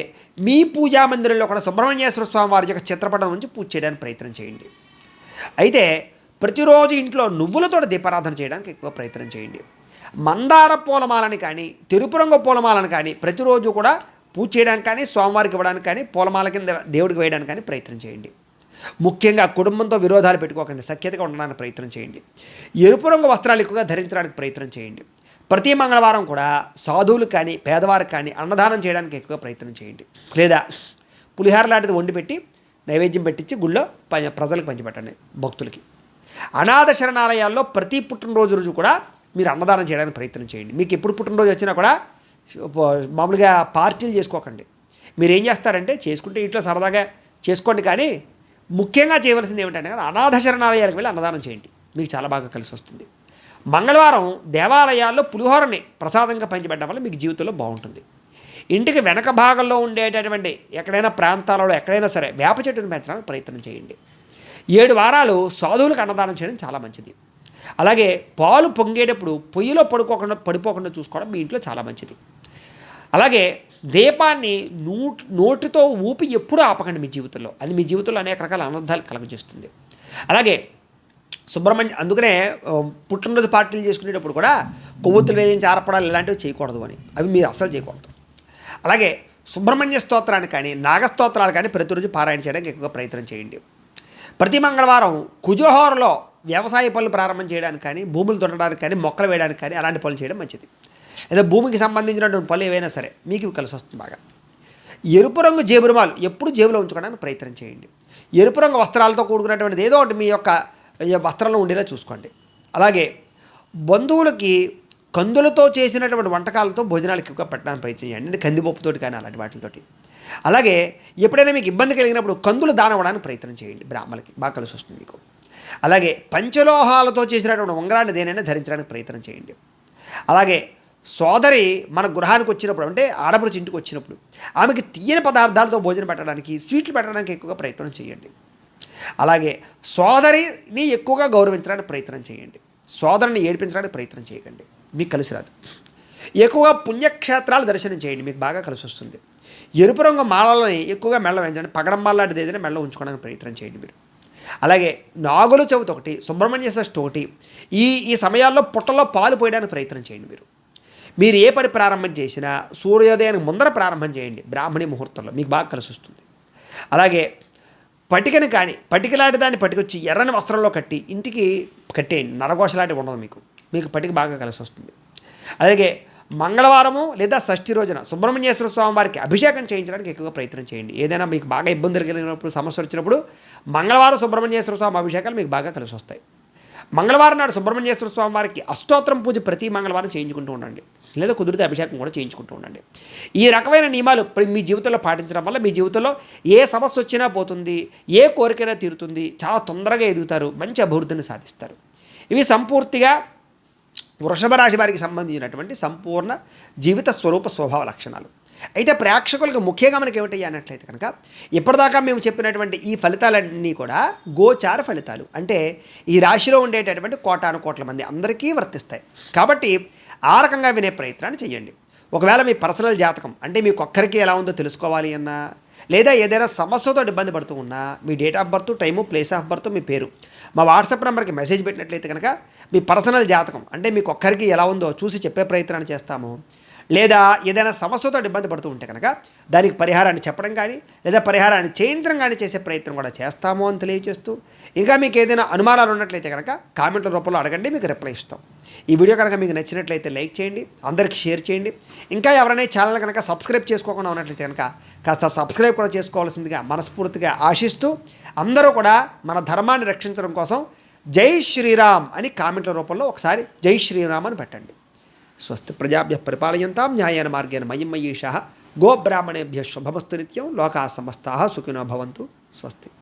మీ పూజా మందిరంలో కూడా సుబ్రహ్మణ్యేశ్వర స్వామి వారి యొక్క చిత్రపటం నుంచి పూజ చేయడానికి ప్రయత్నం చేయండి. అయితే ప్రతిరోజు ఇంట్లో నువ్వులతో దీపారాధన చేయడానికి ఎక్కువ ప్రయత్నం చేయండి. మందార పూలమాలని కానీ, తెలుపు రంగు పూలమాలను కానీ ప్రతిరోజు కూడా పూజ చేయడానికి కానీ, స్వామివారికి ఇవ్వడానికి కానీ, పూలమాల కింద దేవుడికి వేయడానికి కానీ ప్రయత్నం చేయండి. ముఖ్యంగా కుటుంబంతో విరోధాలు పెట్టుకోకండి, సఖ్యతగా ఉండడానికి ప్రయత్నం చేయండి. ఎరుపు రంగు వస్త్రాలు ఎక్కువగా ధరించడానికి ప్రయత్నం చేయండి. ప్రతి మంగళవారం కూడా సాధువులకు కానీ, పేదవారికి కానీ అన్నదానం చేయడానికి ఎక్కువ ప్రయత్నం చేయండి. లేదా పులిహార లాంటిది వండి పెట్టి నైవేద్యం పెట్టించి గుళ్ళో ప్రజలకు పంచిపెట్టండి, భక్తులకి. అనాథ శరణాలయాల్లో ప్రతి పుట్టినరోజు రోజు కూడా మీరు అన్నదానం చేయడానికి ప్రయత్నం చేయండి. మీకు ఎప్పుడు పుట్టినరోజు వచ్చినా కూడా మామూలుగా పార్టీలు చేసుకోకండి. మీరు ఏం చేస్తారంటే చేసుకుంటే ఇంట్లో సరదాగా చేసుకోండి, కానీ ముఖ్యంగా చేయవలసింది ఏమిటంటే అనాథ శరణాలయాలకు వెళ్ళి అన్నదానం చేయండి, మీకు చాలా బాగా కలిసి వస్తుంది. మంగళవారం దేవాలయాల్లో పులిహోరని ప్రసాదంగా పంచిపెట్టడం వల్ల మీకు జీవితంలో బాగుంటుంది. ఇంటికి వెనక భాగంలో ఉండేటటువంటి ఎక్కడైనా ప్రాంతాలలో ఎక్కడైనా సరే వేప చెట్టును పెంచడానికి ప్రయత్నం చేయండి. 7 వారాలు సాధువులకు అన్నదానం చేయడం చాలా మంచిది. అలాగే పాలు పొంగేటప్పుడు పొయ్యిలో పడిపోకుండా చూసుకోవడం మీ ఇంట్లో చాలా మంచిది. అలాగే దీపాన్ని నోటితో ఊపి ఎప్పుడూ ఆపకండి మీ జీవితంలో, అది మీ జీవితంలో అనేక రకాల అనర్థాలు కలుగజేస్తుంది. అలాగే అందుకనే పుట్టినరోజు పార్టీలు చేసుకునేటప్పుడు కూడా కొవ్వొత్తులు వేయించి ఆరపడాలు ఇలాంటివి చేయకూడదు అని, అవి మీరు అస్సలు చేయకూడదు. అలాగే సుబ్రహ్మణ్య స్తోత్రాన్ని కానీ, నాగస్తోత్రాలు కానీ ప్రతిరోజు పారాయణ చేయడానికి ఎక్కువగా ప్రయత్నం చేయండి. ప్రతి మంగళవారం కుజోహోరలో వ్యవసాయ పనులు ప్రారంభం చేయడానికి కానీ, భూములు దున్నడానికి కానీ, మొక్కలు వేయడానికి కానీ అలాంటి పనులు చేయడం మంచిది. లేదా భూమికి సంబంధించినటువంటి పనులు ఏవైనా సరే మీకు కలిసి వస్తుంది బాగా. ఎరుపు రంగు జేబురుమాలు ఎప్పుడు జేబులో ఉంచుకోవడానికి ప్రయత్నం చేయండి. ఎరుపు రంగు వస్త్రాలతో కూడుకున్నటువంటిది ఏదో ఒకటి మీ యొక్క వస్త్రంలో ఉండేలా చూసుకోండి. అలాగే బంధువులకి కందులతో చేసినటువంటి వంటకాలతో భోజనాలు ఎక్కువగా పెట్టడానికి ప్రయత్నం చేయండి, అంటే కందిపప్పుతోటి కానీ అలాంటి వాటితోటి. అలాగే ఎప్పుడైనా మీకు ఇబ్బంది కలిగినప్పుడు కందులు దానం ఇవ్వడానికి ప్రయత్నం చేయండి, బ్రాహ్మణులకి బాగా కలిసి వస్తుంది మీకు. అలాగే పంచలోహాలతో చేసినటువంటి ఉంగరాన్ని దేనైనా ధరించడానికి ప్రయత్నం చేయండి. అలాగే సోదరి మన గృహానికి వచ్చినప్పుడు, అంటే ఆడపడుచు ఇంటికి వచ్చినప్పుడు ఆమెకి తీయని పదార్థాలతో భోజనం పెట్టడానికి, స్వీట్లు పెట్టడానికి ఎక్కువగా ప్రయత్నం చేయండి. అలాగే సోదరిని ఎక్కువగా గౌరవించడానికి ప్రయత్నం చేయండి. సోదరిని ఏడిపించడానికి ప్రయత్నం చేయకండి, మీకు కలిసి రాదు. ఎక్కువగా పుణ్యక్షేత్రాలు దర్శనం చేయండి, మీకు బాగా కలిసి వస్తుంది. ఎరుపు రంగు మాలలని ఎక్కువగా మెల్ల వేయించండి. పగడంమాల లాంటిది ఏదైనా మెల్ల ఉంచుకోవడానికి ప్రయత్నం చేయండి మీరు. అలాగే నాగుల చవితి ఒకటి, సుబ్రహ్మణ్య షష్ఠి ఒకటి, ఈ సమయాల్లో పుట్టలో పాలు పోయడానికి ప్రయత్నం చేయండి మీరు. మీరు ఏ పని ప్రారంభం చేసినా సూర్యోదయానికి ముందర ప్రారంభం చేయండి, బ్రాహ్మణి ముహూర్తంలో, మీకు బాగా కలిసి వస్తుంది. అలాగే పటికని కానీ పటికలాంటి దాన్ని పట్టుకొచ్చి ఎర్రని వస్త్రంలో కట్టి ఇంటికి కట్టేయండి. నరఘోషలాంటివి ఉండదు మీకు, మీకు పటిక బాగా కలిసి వస్తుంది. అలాగే మంగళవారము లేదా షష్ఠి రోజున సుబ్రహ్మణ్యేశ్వర స్వామి వారికి అభిషేకం చేయించడానికి ఎక్కువగా ప్రయత్నం చేయండి. ఏదైనా మీకు బాగా ఇబ్బందులు కలిగినప్పుడు, సమస్య వచ్చినప్పుడు మంగళవారం సుబ్రహ్మణ్యేశ్వర స్వామి అభిషేకాలు మీకు బాగా కలిసి వస్తాయి. మంగళవారం నాడు సుబ్రహ్మణ్యేశ్వర స్వామి వారికి అష్టోత్తరం పూజ ప్రతి మంగళవారం చేయించుకుంటూ ఉండండి, లేదా కుదిరితే అభిషేకం కూడా చేయించుకుంటూ ఉండండి. ఈ రకమైన నియమాలు మీ జీవితంలో పాటించడం వల్ల మీ జీవితంలో ఏ సమస్య వచ్చినా పోతుంది, ఏ కోరికైనా తీరుతుంది, చాలా తొందరగా ఎదుగుతారు, మంచి అభివృద్ధిని సాధిస్తారు. ఇవి సంపూర్తిగా వృషభ రాశి వారికి సంబంధించినటువంటి సంపూర్ణ జీవిత స్వరూప స్వభావ లక్షణాలు. అయితే ప్రేక్షకులకు ముఖ్యంగా మనకి ఏమిటయ్యా అన్నట్లయితే కనుక, ఇప్పటిదాకా మేము చెప్పినటువంటి ఈ ఫలితాలన్నీ కూడా గోచార ఫలితాలు, అంటే ఈ రాశిలో ఉండేటటువంటి కోటాను కోట్ల మంది అందరికీ వర్తిస్తాయి. కాబట్టి ఆ రకంగా వినే ప్రయత్నాన్ని చేయండి. ఒకవేళ మీ పర్సనల్ జాతకం, అంటే మీకు ఒక్కరికి ఎలా ఉందో తెలుసుకోవాలి అన్నా, లేదా ఏదైనా సమస్యతో ఇబ్బంది పడుతూ ఉన్నా, మీ date of birth, time, place of birth, మీ పేరు మా వాట్సాప్ నెంబర్కి మెసేజ్ పెట్టినట్లయితే కనుక మీ పర్సనల్ జాతకం, అంటే మీకు ఒక్కరికి ఎలా ఉందో చూసి చెప్పే ప్రయత్నాన్ని చేస్తాము. లేదా ఏదైనా సమస్యతో ఇబ్బంది పడుతూ ఉంటే కనుక దానికి పరిహారాన్ని చెప్పడం కానీ, లేదా పరిహారాన్ని చేయించడం కానీ చేసే ప్రయత్నం కూడా చేస్తాము అని తెలియజేస్తూ, ఇంకా మీకు ఏదైనా అనుమానాలు ఉన్నట్లయితే కనుక కామెంట్ల రూపంలో అడగండి, మీకు రిప్లై ఇస్తాం. ఈ వీడియో కనుక మీకు నచ్చినట్లయితే లైక్ చేయండి, అందరికీ షేర్ చేయండి. ఇంకా ఎవరైనా ఛానల్ కనుక సబ్స్క్రైబ్ చేసుకోకుండా ఉన్నట్లయితే కనుక కాస్త సబ్స్క్రైబ్ కూడా చేసుకోవాల్సిందిగా మనస్ఫూర్తిగా ఆశిస్తూ, అందరూ కూడా మన ధర్మాన్ని రక్షించడం కోసం జై శ్రీరామ్ అని కామెంట్ల రూపంలో ఒకసారి జై శ్రీరామ్ అని పెట్టండి. స్వస్తి ప్రజాభ్యః పరిపాలయంతాం న్యాయేన మార్గేణ మహిం మహీషాః. గోబ్రాహ్మణేభ్యः శుభమస్తు నిత్యం. లోకాः సమస్తాः సుఖినో భవంతు. స్వస్తి.